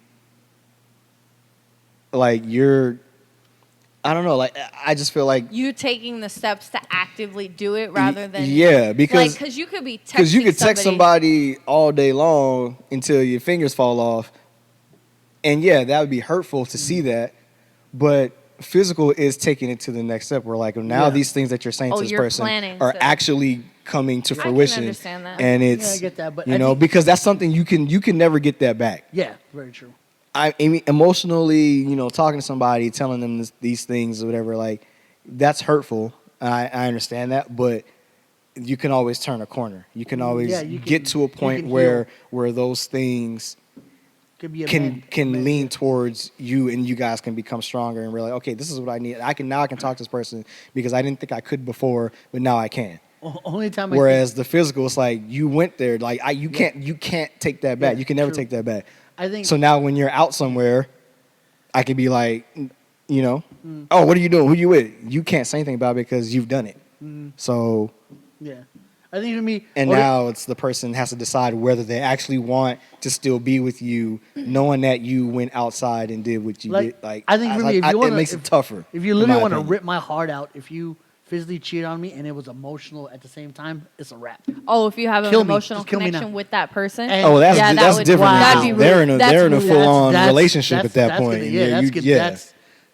like I don't know, like I just feel like You taking the steps to actively do it rather than yeah, because because you could be because you texting could text somebody all day long until your fingers fall off, and yeah, that would be hurtful to see that, but physical is taking it to the next step. Where like now Yeah. these things that you're saying Oh, to this you're person planning are to- actually coming to I can fruition, understand that. and Yeah, it's I get that, but you I know think- because that's something you can never get that back. Yeah, very true. I mean, emotionally, you know, talking to somebody, telling them these things or whatever, like that's hurtful. I understand that, but you can always turn a corner. You can always Yeah, you get can- to a you point can where those things Could be a can man- lean towards you, and you guys can become stronger and realize, okay, this is what I need. I can talk to this person because I didn't think I could before, but now I can. Only time I Whereas the physical, it's like you went there, like you can't take that back. Yeah, You can never true. take that back. I think So now when you're out somewhere, I could be like, you know, oh, what are you doing? Who you with? You can't say anything about it because you've done it. So yeah. I think for me, And or- now it's the person has to decide whether they actually want to still be with you, knowing that you went outside and did what you did. Like, I think for me, if you want it makes it tougher. If you in literally my want to opinion. rip my heart out, if you physically cheat on me and it was emotional at the same time, it's a wrap. Oh, if you have an Kill me. emotional Just kill me connection now. with that person. And- Oh, that's Yeah, that that's would- different. wow. because That'd be they're in really- a that's they're in a really- full on relationship at that that's point. Gonna, yeah, that's good. yeah,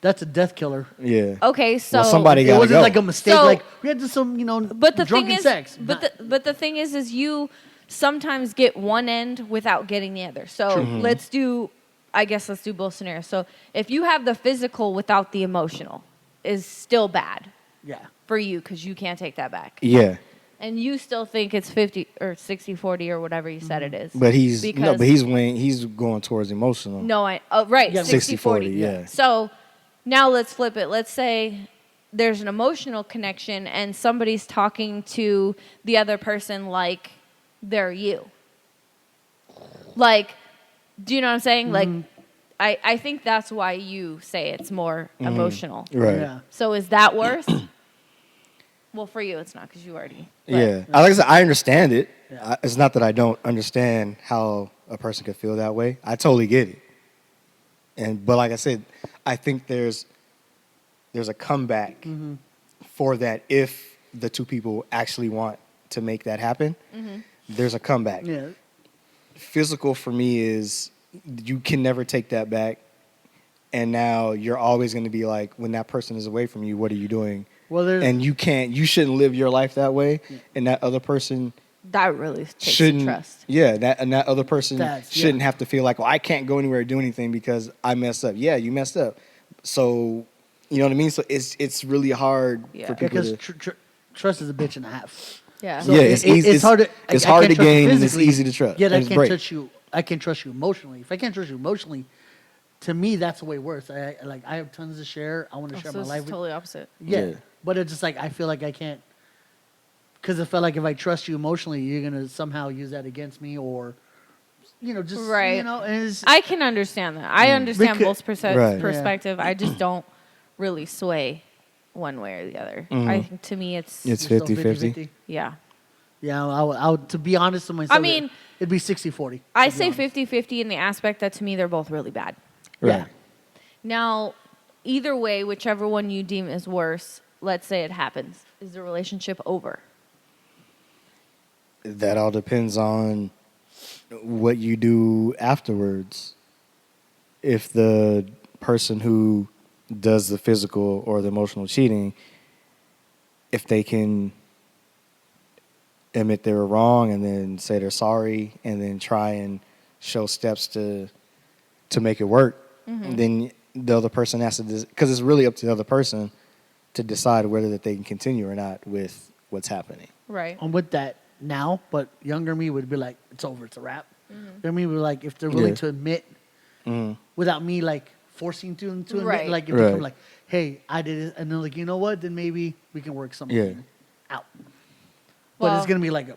That's a death killer. yeah. Okay, so Well, somebody It gotta wasn't go. like a mistake. So- like we had just some, but the drunken thing is, sex. but the thing is you sometimes get one end without getting the other. So let's do both scenarios. So if you have the physical without the emotional, is still bad yeah. for you because you can't take that back, Yeah, and you still think it's 50 or 60-40 or whatever you said it is. but he's Because- he's going towards emotional. No, right, Yeah, 60-40. 60-40, yeah. So now let's flip it. Let's say there's an emotional connection and somebody's talking to the other person like they're you. Like, do you know what I'm saying? Like, I think that's why you say it's more emotional. Right. Yeah. So is that worse? Well, for you, it's not because you already. but- Yeah, like I said, I understand it. Yeah. It's not that I don't understand how a person could feel that way. I totally get it. But like I said, I think there's a comeback for that if the two people actually want to make that happen. There's a comeback. Yeah. Physical for me is you can never take that back, and now you're always going to be like, when that person is away from you, what are you doing? Well, there's And you shouldn't live your life that way, and that other person That really takes shouldn't trust. Yeah, that other person That's- shouldn't yeah. have to feel like, well, I can't go anywhere or do anything because I messed up. Yeah, you messed up. So, you know what I mean? So it's really hard Yeah. for people because to trust is a bitch and a half. Yeah. So Yeah, it's easy- It's hard to. it's I hard can't to trust you gain and it's physically, easy to trust. Yet I And it's can't break. trust you. I can trust you emotionally. If I can't trust you emotionally, to me that's way worse. I have tons to share. I want to Oh, share so my it's life. With, totally opposite. yeah. Yeah. But it's just like I feel like I can't. Because I felt like if I trust you emotionally, you're gonna somehow use that against me, or just Right. And it's, I can understand that. I understand Because- both Right. perspective. I just don't really sway one way or the other. I think to me it's It's you're still 50-50. yeah. Yeah, I would. To be honest with myself, I mean, it'd be 60-40. I to be say honest. 50-50 in the aspect that to me they're both really bad. Right. Yeah. Now, either way, whichever one you deem is worse, let's say it happens. Is the relationship over? That all depends on what you do afterwards. If the person who does the physical or the emotional cheating, if they can admit they were wrong and then say they're sorry and then try and show steps to make it work, then the other person has to, because it's really up to the other person to decide whether that they can continue or not with what's happening. Right. I'm with that now, but younger me would be like, it's over, it's a wrap. Younger me would be like, if they're willing Yeah. to admit Mhm. without me like forcing to admit, Right. like if they come Right. like, hey, I did it, and they're like, you know what, then maybe we can work something Yeah. out. But Well- it's gonna be like a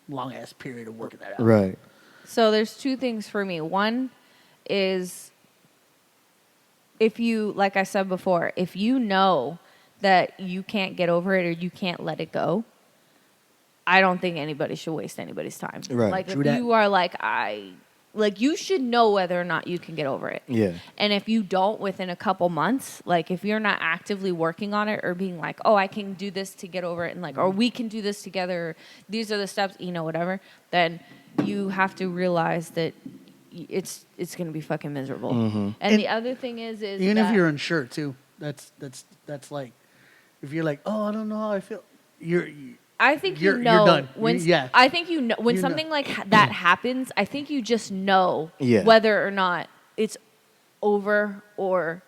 long ass period of working that out. Right. So there's two things for me. One is if you, like I said before, if you know that you can't get over it or you can't let it go, I don't think anybody should waste anybody's time. Right. Like True if that. you are like you should know whether or not you can get over it. Yeah. And if you don't within a couple months, like if you're not actively working on it or being like, oh, I can do this to get over it and like, or we can do this together, these are the steps, whatever, then you have to realize that it's going to be fucking miserable. And And the other thing is Even that if you're unsure too, that's like, if you're like, oh, I don't know how I feel, I think You're you know done. when Yeah. I think you know when You know. something like that happens. I think you just know Yeah. whether or not it's over or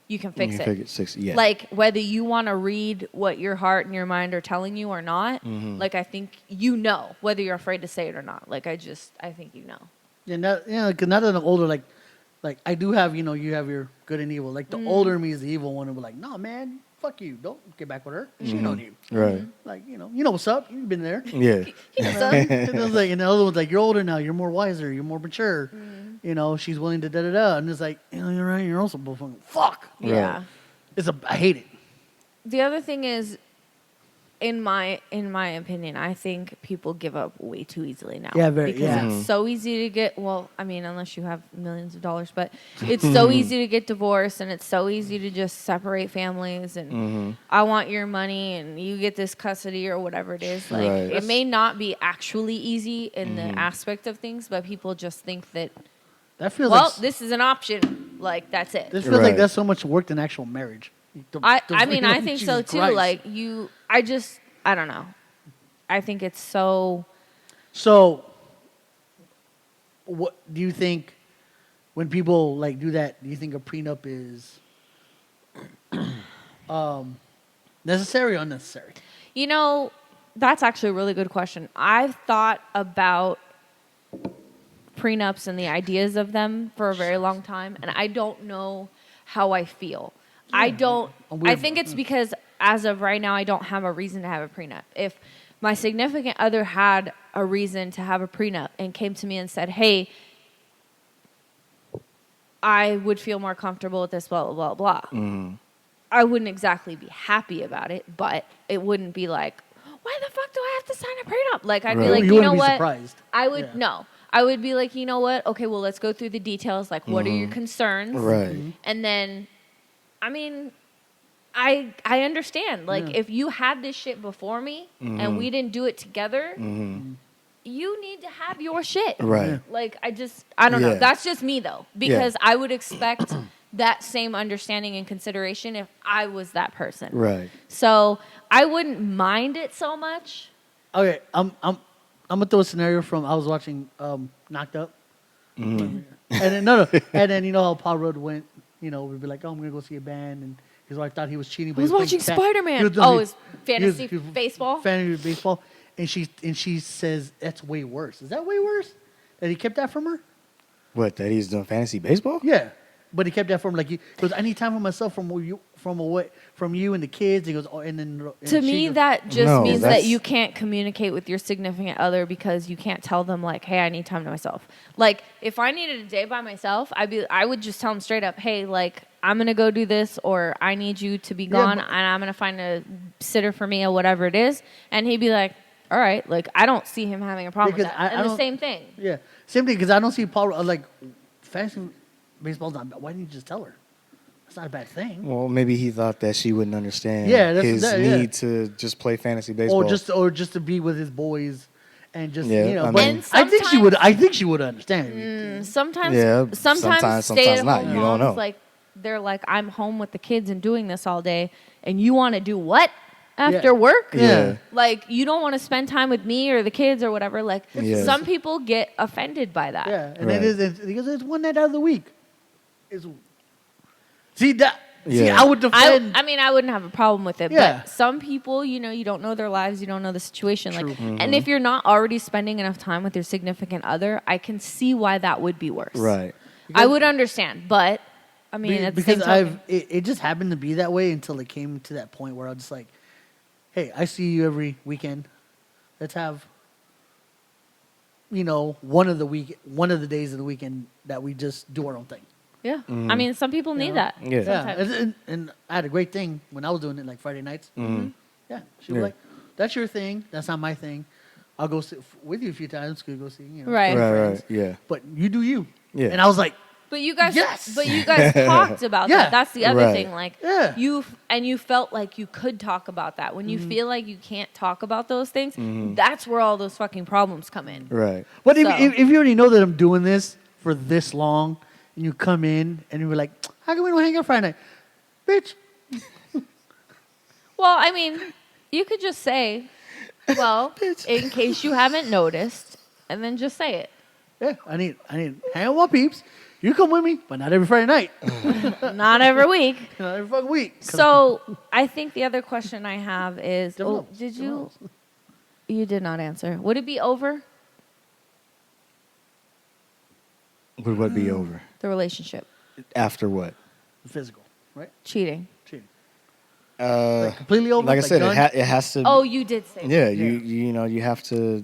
you can fix You it. figure 60, yeah. Like whether you want to read what your heart and your mind are telling you or not. Mm-hmm. Like I think you know whether you're afraid to say it or not. Like I think you know. because now that I'm older, like I do have, you have your good and evil. Like the Mm. older me is the evil one, and be like, no, man, fuck you, don't get back with her. She Mm-hmm. knows you. Right. Like you know what's up. You've been there. Yeah. And I was like, and the other one's like, you're older now. You're more wiser. You're more mature. She's willing to da da da. And it's like, you're right. You're also fucking fuck. Yeah. Right. I hate it. The other thing is in my opinion, I think people give up way too easily now. Yeah, very- because yeah. it's so easy to get. Well, I mean, unless you have millions of dollars, but it's so easy to get divorced, and it's so easy to just separate families. And I want your money, and you get this custody or whatever it is. Like Right. it may not be actually easy in the aspect of things, but people just think that. That feels Well, like this is an option. Like that's it. this feels like Right. that's so much work than actual marriage. I mean, I think so Jesus too. Christ. Like I don't know. I think it's so. So, what do you think when people like do that? Do you think a prenup is necessary or unnecessary? You know, that's actually a really good question. I've thought about prenups and the ideas of them for a very long time, and I don't know how I feel. I don't. I'm weird I think about it's because as of right now, I don't have a reason to have a prenup. If my significant other had a reason to have a prenup and came to me and said, "Hey, I would feel more comfortable with this," blah blah blah blah. I wouldn't exactly be happy about it, but it wouldn't be like, why the fuck do I have to sign a prenup? Like, I'd be Right. like, You you know wouldn't be what? surprised. I would, Yeah. no. I would be like, you know what? Okay, well, let's go through the details. Like, what are your concerns? Right. And then, I mean, I understand. Like, Yeah. if you had this shit before me and we didn't do it together, you need to have your shit. Right. Yeah. Like, I don't know. Yeah. That's just me, though, because I would expect that same understanding and consideration if I was that person. Right. So I wouldn't mind it so much. Okay, I'm gonna throw a scenario from I was watching Knocked Up, and then and then you know how Paul Rudd went. You know, we'd be like, oh, I'm gonna go see a band, and his wife thought he was cheating. But I was he watching playing Spider-Man. he was- Oh, he- it's fantasy baseball? Fantasy baseball, and she says that's way worse. Is that way worse? That he kept that from her? What? That he's doing fantasy baseball? Yeah, but he kept that from like he goes. I need time for myself from you and the kids. He goes, oh, and then and To she me, goes, that just No, means that that's- you can't communicate with your significant other because you can't tell them like, "Hey, I need time to myself." Like, if I needed a day by myself, I would just tell him straight up, "Hey, like, I'm gonna go do this, or I need you to be gone, but- and I'm gonna find a sitter for me, or whatever it is." And he'd be like, "All right." Like, I don't see him having a problem with Because that. I And the don't- same thing. Yeah, same thing. Because I don't see Paul like fantasy baseball's not. Why didn't you just tell her? That's not a bad thing. Well, maybe he thought that she wouldn't understand Yeah, that's- his that- yeah. need to just play fantasy baseball. Or just to be with his boys, and just Yeah, you know. I But mean- I think she would. I think she would understand. Sometimes, Yeah, sometimes sometimes stay at not. home You don't moms, know. like they're like, I'm home with the kids and doing this all day, and you want to do what after Yeah. work? Yeah. Like you don't want to spend time with me or the kids or whatever. Like Yes. some people get offended by that. Yeah, and Right. it is because it's one night out of the week. It's see that. See, Yeah. I would defend. I mean, I wouldn't have a problem with it, Yeah. but some people, you know, you don't know their lives, you don't know the situation. True. Like, and if you're not already spending enough time with your significant other, I can see why that would be worse. Right. I would understand, but I mean, at the because same time, it just happened to be that way until it came to that point where I was just like, hey, I see you every weekend. Let's have, you know, one of the days of the weekend that we just do our own thing. yeah. I mean, some people need know? that. Yeah. sometimes. And I had a great thing when I was doing it, like Friday nights. Yeah, she was Yeah. like, "That's your thing. That's not my thing. I'll go sit with you a few times. Could go see, you know, Right. Right. friends. Right. Yeah. But you do you." Yeah. And I was like, But you guys, Yes! talked about Yeah. that. That's the other Right. thing. Like, Yeah. you felt like you could talk about that. When you feel like you can't talk about those things, that's where all those fucking problems come in. Right. "But So- if you already know that I'm doing this for this long, and you come in and you're like, how come we don't hang out Friday night, bitch?" Well, I mean, you could just say, well, in case you haven't noticed, and then just say it. Yeah, I need hang out with my peeps. You come with me, but not every Friday night, Not every week. not every fucking week. So I think the other question I have is, Don't know. did Don't you? know. You did not answer. Would it be over Would what be over the relationship? after what? Physical, right? Cheating. Cheating. Uh, Completely over. like I said, done? it has to. Oh, you did say. Yeah, that. you know you have to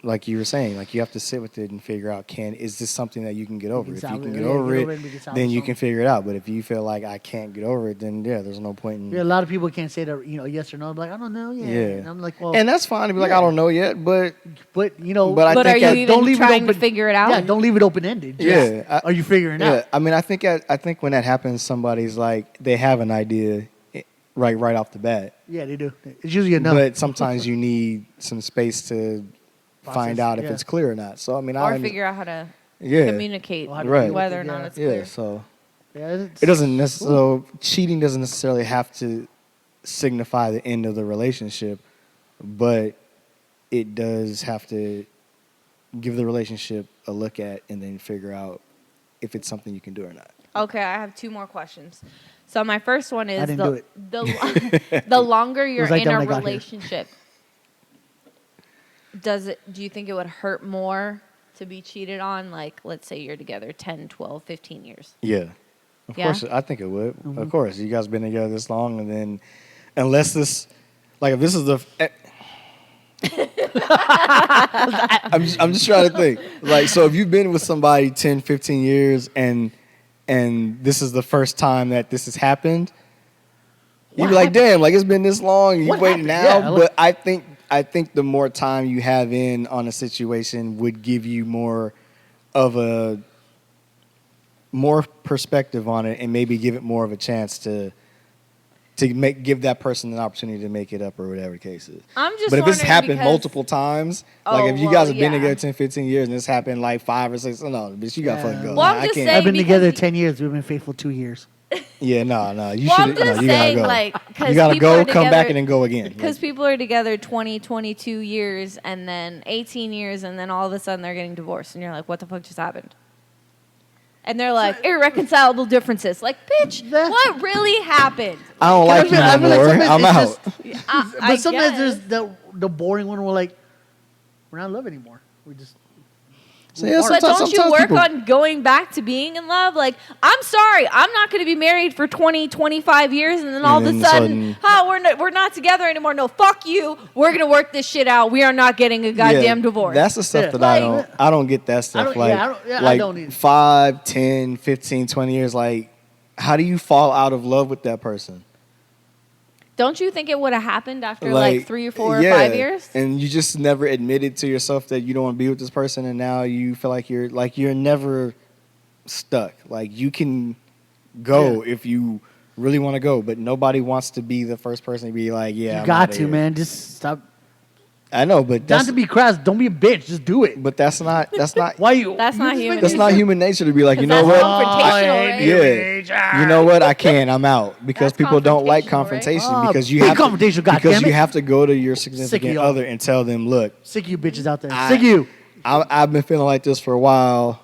like you were saying, like you have to sit with it and figure out, is this something that you can get over? If you salvage can it. get Yeah, over get it, over it and we can salvage then you something. can figure it out. But if you feel like I can't get over it, then yeah, there's no point in. Yeah, a lot of people can't say that, yes or no. Like, I don't know yet. Yeah. And I'm like, well, And that's fine to be like, yeah. I don't know yet, but but But I But are think you that- even don't leave it trying to open- figure it out? yeah, don't leave it open ended. Yeah, Are you figuring yeah. out? I mean, I think when that happens, somebody's like they have an idea, right off the bat. Yeah, they do. It's usually enough. But sometimes you need some space to find Process, out if yeah. it's clear or not. So I mean, Or figure out how to yeah, communicate Or how to Right. whether or Yeah. not it's yeah. clear. So yeah, it doesn't necessarily cheating doesn't necessarily have to signify the end of the relationship, but it does have to give the relationship a look at and then figure out if it's something you can do or not. Okay, I have two more questions. So my first one is didn't do it. the longer you're like in that a when I got here. relationship, do you think it would hurt more to be cheated on? Like, let's say you're together 10, 12, 15 years. Yeah. Of Yeah? course, I think it would. Of course, you guys been together this long, and then unless this, like, if this is the, I'm just trying to think. Like, so if you've been with somebody 10, 15 years, and this is the first time that this has happened, you'd be like, damn, like it's been this long, and you What waiting happened? now. Yeah, But I think the more time you have in on a situation would give you more of a more perspective on it, and maybe give it more of a chance to give that person an opportunity to make it up or whatever the case is. I'm just But if it's wondering happened because- multiple times, like Oh, if you well, guys have been yeah. together 10, 15 years and this happened like 5 or 6, no, bitch, you got to Yeah. fucking go. Well, I'm I just can't. saying- I've been because together you- 10 years. We've been faithful 2 years. Yeah, no, you Well, I'm should. just You gotta saying, go. like, 'cause you gotta people go, are come back, together- and then go again. Because people are together 20, 22 years, and then 18 years, and then all of a sudden they're getting divorced, and you're like, what the fuck just happened? And they're like, irreconcilable differences. Like, bitch, That- what really happened? I don't like you I feel like anymore. sometimes I'm it's out. just- I But sometimes guess. there's the boring one where like, we're not in love anymore. We just. So, yeah, But sometimes- don't you sometimes work people- on going back to being in love? Like, I'm sorry, I'm not going to be married for 20, 25 years, and then all of And a then sudden, we're not together anymore. No, fuck you. We're going to work this shit out. We are not getting a goddamn Yeah, divorce. That's the stuff Yeah. that Like- I don't get that stuff. don't- like, yeah, I don't- yeah, I like don't either. 5, 10, 15, 20 years. Like, how do you fall out of love with that person? Don't you think it would have happened after like 3 or 4 yeah, or 5 years? and you just never admitted to yourself that you don't want to be with this person, and now you feel like you're never stuck. Like, you can go if you really want to go, but nobody wants to be the first person to be like, yeah, You I'm got outta to, here. man. Just stop. I know, but Not that's to be crass. Don't be a bitch. Just do it. but that's not Why you? That's you not just human make that's me- not human nature to be like, you know Because what? that's confrontational, right? Yeah, you know what? I can't. I'm out because That's people don't like confrontational, right? confrontation Oh, because you be have confrontational, to, because goddammit. you have to go to your Sick of significant y'all. other and tell them, look, Sick of you bitches out there. I- Sick of you. I've been feeling like this for a while.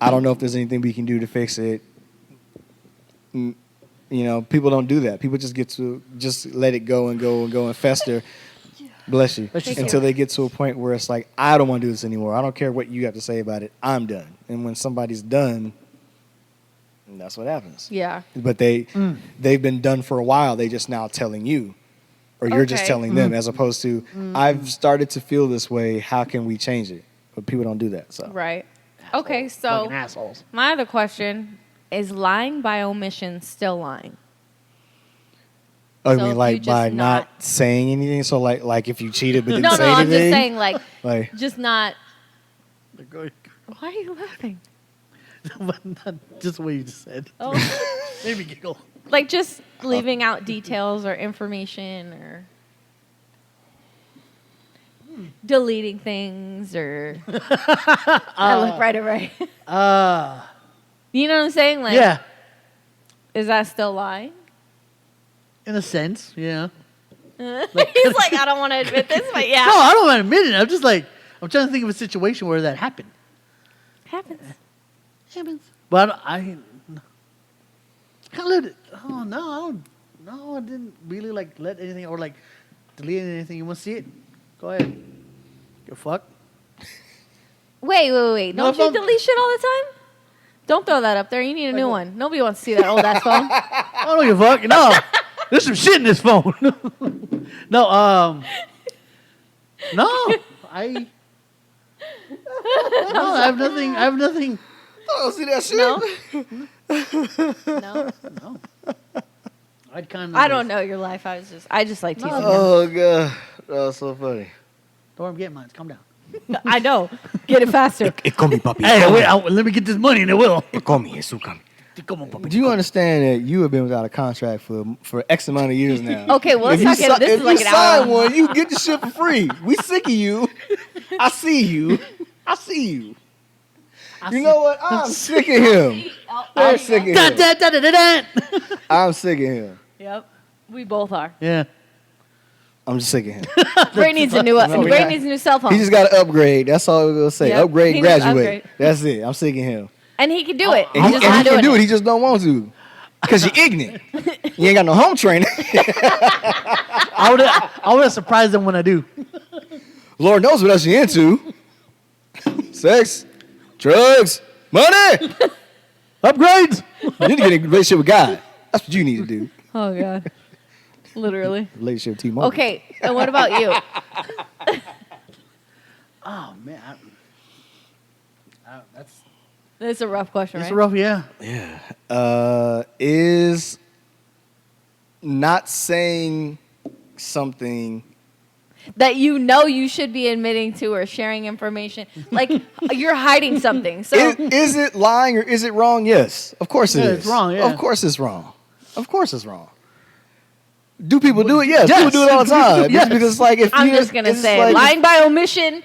I don't know if there's anything we can do to fix it. You know, people don't do that. People just get to just let it go and go and go and fester. Bless you. Bless you. Until they get to a point where it's like, I don't want to do this anymore. I don't care what you have to say about it. I'm done. And when somebody's done, that's what happens. Yeah. But they've been done for a while. They just now telling you, or you're just Okay. telling them, as opposed to, I've started to feel this way. How can we change it? But people don't do that. So Right. Okay, so Fucking assholes. my other question is lying by omission still lying? I So if mean, you like just by not- not saying anything. So like if you cheated but didn't No, say I'm anything. just saying, like, Like, just not. Why are you laughing? Not just what you just said. Oh, Made me giggle. like just leaving out details or information or deleting things or. I look right away. You know what I'm saying? Like, Yeah, is that still lying? in a sense, yeah. He's like, I don't want to admit this, but yeah, No, I don't want to admit it. I'm just like, I'm trying to think of a situation where that happened. happens. But I kind of let it. Oh no, I don't. No, I didn't really like let anything or like delete anything. You want to see it? Go ahead. Go fuck. Wait. No, Don't if you I'm- delete shit all the time? Don't throw that up there. You need a new one. Nobody wants to see that old ass phone. I don't give a fuck. No, there's some shit in this phone. No, no. No, I have nothing. I have nothing. Oh, see that shit? No. No. I'd kind of. I don't know your life. I just like teasing. Oh god, that was so funny. Don't worry, I'm getting mine. Calm down. I know. Get it faster. Come papi. Hey, wait, let me get this money and it will. Come Jesus, come. Come on, papi. Do you understand that you have been without a contract for X amount of years now? Okay, well, let's If not you get this. if Is like you an sign hour. one, you get the shit for free. We sick of you. I see you. I see you. You know what? I'm sick of him. I'm sick of Da, him. da, da, da, da, da. I'm sick of him. Yep. We both are. Yeah. I'm just sick of him. Bray needs a new. No, Bray not. needs a new cell phone. He just got to upgrade. That's all we're gonna say. Yep. Upgrade, He needs to graduate. upgrade. That's it. I'm sick of him. And he can do it. And He's he, just and not he can doing do it. it. He just don't want to. Because you're ignorant. You ain't got no home training. I would have surprised them when I do. Lord knows what else you're into. Sex, drugs, money. Upgrades. You need to get in a relationship with God. That's what you need to do. Oh God. Literally. Relationship with T-Mobile. Okay. And what about you? Oh man, that's This is a rough question, it's right? rough. Yeah. Yeah. Is not saying something. That you know you should be admitting to or sharing information. Like you're hiding something. So Is it lying or is it wrong? Yes. Of course it Yeah, is. it's wrong, yeah. Of course it's wrong. Of course it's wrong. Do people do it? Yes. Yes. People do it all the time. Yes. Because it's like if I'm you- just gonna it's say like- lying by omission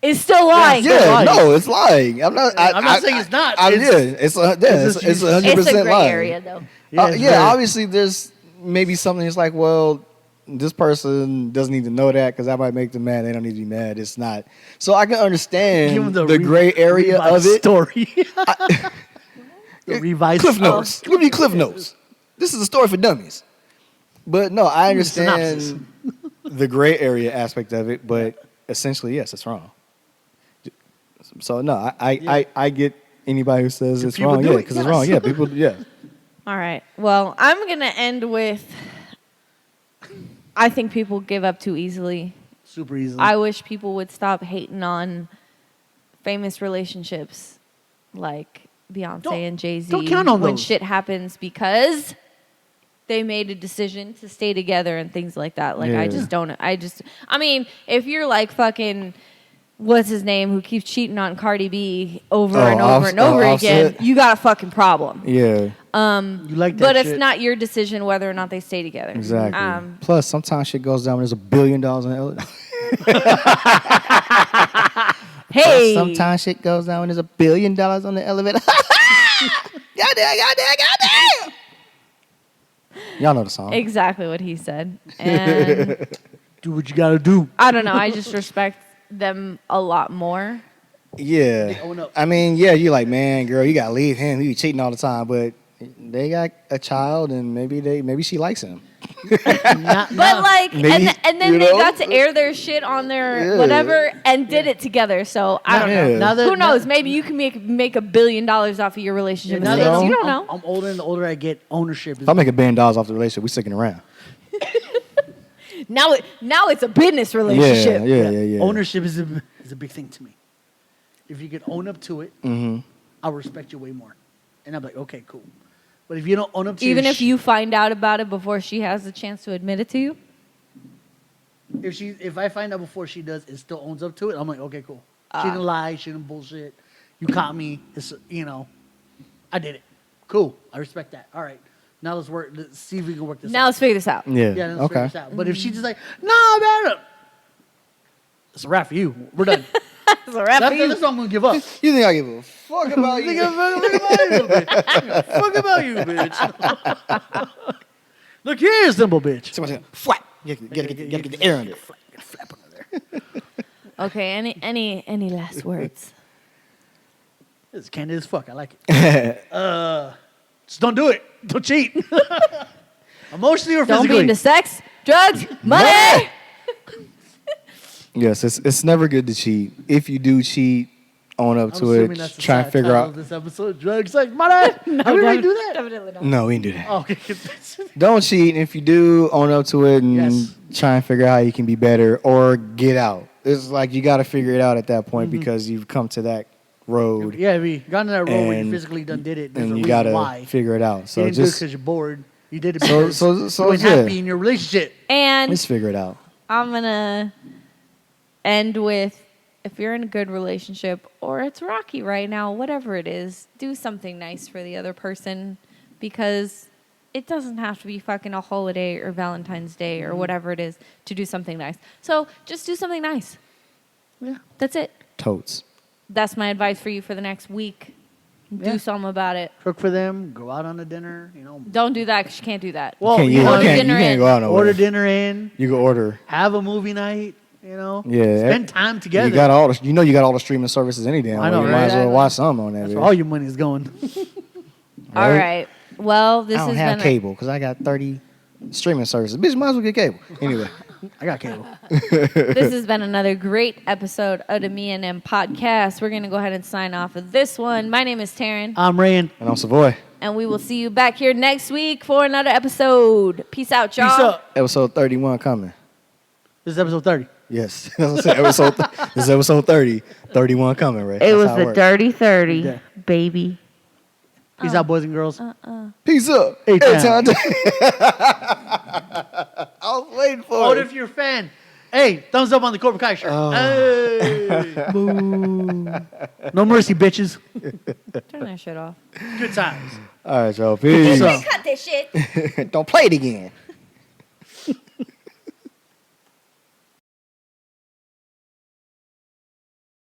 is still lying. Yeah. Yeah, lying. no, it's lying. I'm not. I'm not saying it's not. Yeah, It's- it's it's 100% It's a gray lying. area though. it's Yeah, very- obviously there's maybe something that's like, well, this person doesn't need to know that because I might make them mad. They don't need to be mad. It's not. So I can understand Give 'em the gray area of revised it. Story. The revised Cliff notes. Give me Cliff notes. This is a story for dummies. But no, I understand Synopsis. the gray area aspect of it, but essentially, yes, it's wrong. So no, I get anybody who says Do it's people wrong, do yeah, it? because it's Yes. wrong, yeah. People, yeah. All right. Well, I'm gonna end with. I think people give up too easily. Super easily. I wish people would stop hating on famous relationships like Beyonce Don't- and Jay-Z don't count on when those. shit happens because they made a decision to stay together and things like that. Like Yeah. I mean, if you're like fucking what's his name who keeps cheating on Cardi B over and over and over again, Offset? you got a fucking problem. Yeah, you like that But it's shit. not your decision whether or not they stay together. exactly. Plus, sometimes shit goes down when there's $1 billion in elevator. Hey, Sometimes shit goes down when there's $1 billion on the elevator. Goddamn. Y'all know the song. exactly what he said. And Do what you gotta do. I don't know. I just respect them a lot more. Yeah. own up. I mean, yeah, you're like, man, girl, you gotta leave him. He be cheating all the time, but they got a child and maybe she likes him. Not, But like, Maybe, and then you they know? got to air their shit on their Yeah. whatever and did it together. So I don't know. Yeah. now that, Who knows? Maybe you can make $1 billion off of your relationship now mistakes. that You don't know. I'm older, and the older I get, ownership is If I make $1 billion off the relationship, we sticking around. Now it's a business relationship. Yeah. Ownership is a big thing to me. If you can own up to it, Mm-hmm. I'll respect you way more. And I'm like, okay, cool. But if you don't own up to Even your if you find out about it before she has the chance to admit it to you. if I find out before she does and still owns up to it, I'm like, okay, cool. She didn't lie, she didn't bullshit. You caught me. It's, I did it. Cool. I respect that. All right. Now let's see if we can work this Now out. let's figure this out. Yeah. Yeah, let's figure Okay. this out. But if she's just like, no, man, it's a wrap for you. We're done. It's a wrap for you. That's all I'm gonna give up. You think I give a fuck about you? Fuck about you, bitch. Look here, simple bitch. Somebody flap. You gotta get the air under it. Flap under there. Okay. Any last words? It's candid as fuck. I like it. Just don't do it. Don't cheat. Emotionally or Don't be physically. into sex, drugs, money. Yes, it's never good to cheat. If you do cheat, own up I'm to assuming it. that's the Try and sad figure title out. of this episode. Drugs, like, money. Did we already do that? Definitely not. No, we didn't do that. Oh, okay. Don't cheat. And if you do, own up to it and Yes. try and figure out how you can be better or get out. it's like you got to figure it out at that point because you've come to that road. Yeah, if you got in that role where you And- physically done did it, there's a And you reason got to why. figure it out. You So didn't do it just because you're bored. You did it So- because so you weren't yeah. happy in your relationship. And let's figure it out. I'm going to end with, if you're in a good relationship or it's rocky right now, whatever it is, do something nice for the other person, because it doesn't have to be fucking a holiday or Valentine's Day or whatever it is to do something nice. So just do something nice. Yeah. That's it. Totes. That's my advice for you for the next week. Yeah. Do something about it. Cook for them. Go out on a dinner. You know. Don't do that because you can't do that. Well, Can't- you you order can't, dinner you can't in. go out nowhere. order dinner in. You can order. Have a movie night. You know. Yeah. Spend time together. You got all the, you know you got all the streaming services any damn I way. know, You right? might as well Exactly. watch some on that. That's bitch. where all your money is going. All right. Well, this I don't has have been cable because I got 30 streaming services. Bitch, might as well get cable. Anyway, I got cable. this has been another great episode of the Me and Them podcast. We're gonna go ahead and sign off of this one. My name is Taryn, I'm Rayan. and I'm Savoy. and we will see you back here next week for another episode. Peace out, y'all. Peace up. Episode 31 coming. This is episode 30. Yes. That's what I said. This is episode 30. 31 coming, right? It That's was how the works. Dirty 30, Yeah. baby. Peace out, boys and girls. Peace up. A-Town. I was waiting for Vote it. if you're a fan. Hey, thumbs up on the Cobra Kai shirt. Oh. Hey. Boo. No mercy, bitches. Turn that shit off. Good times. All right, y'all. Peace. Peace out. Cut this shit. Don't play it again.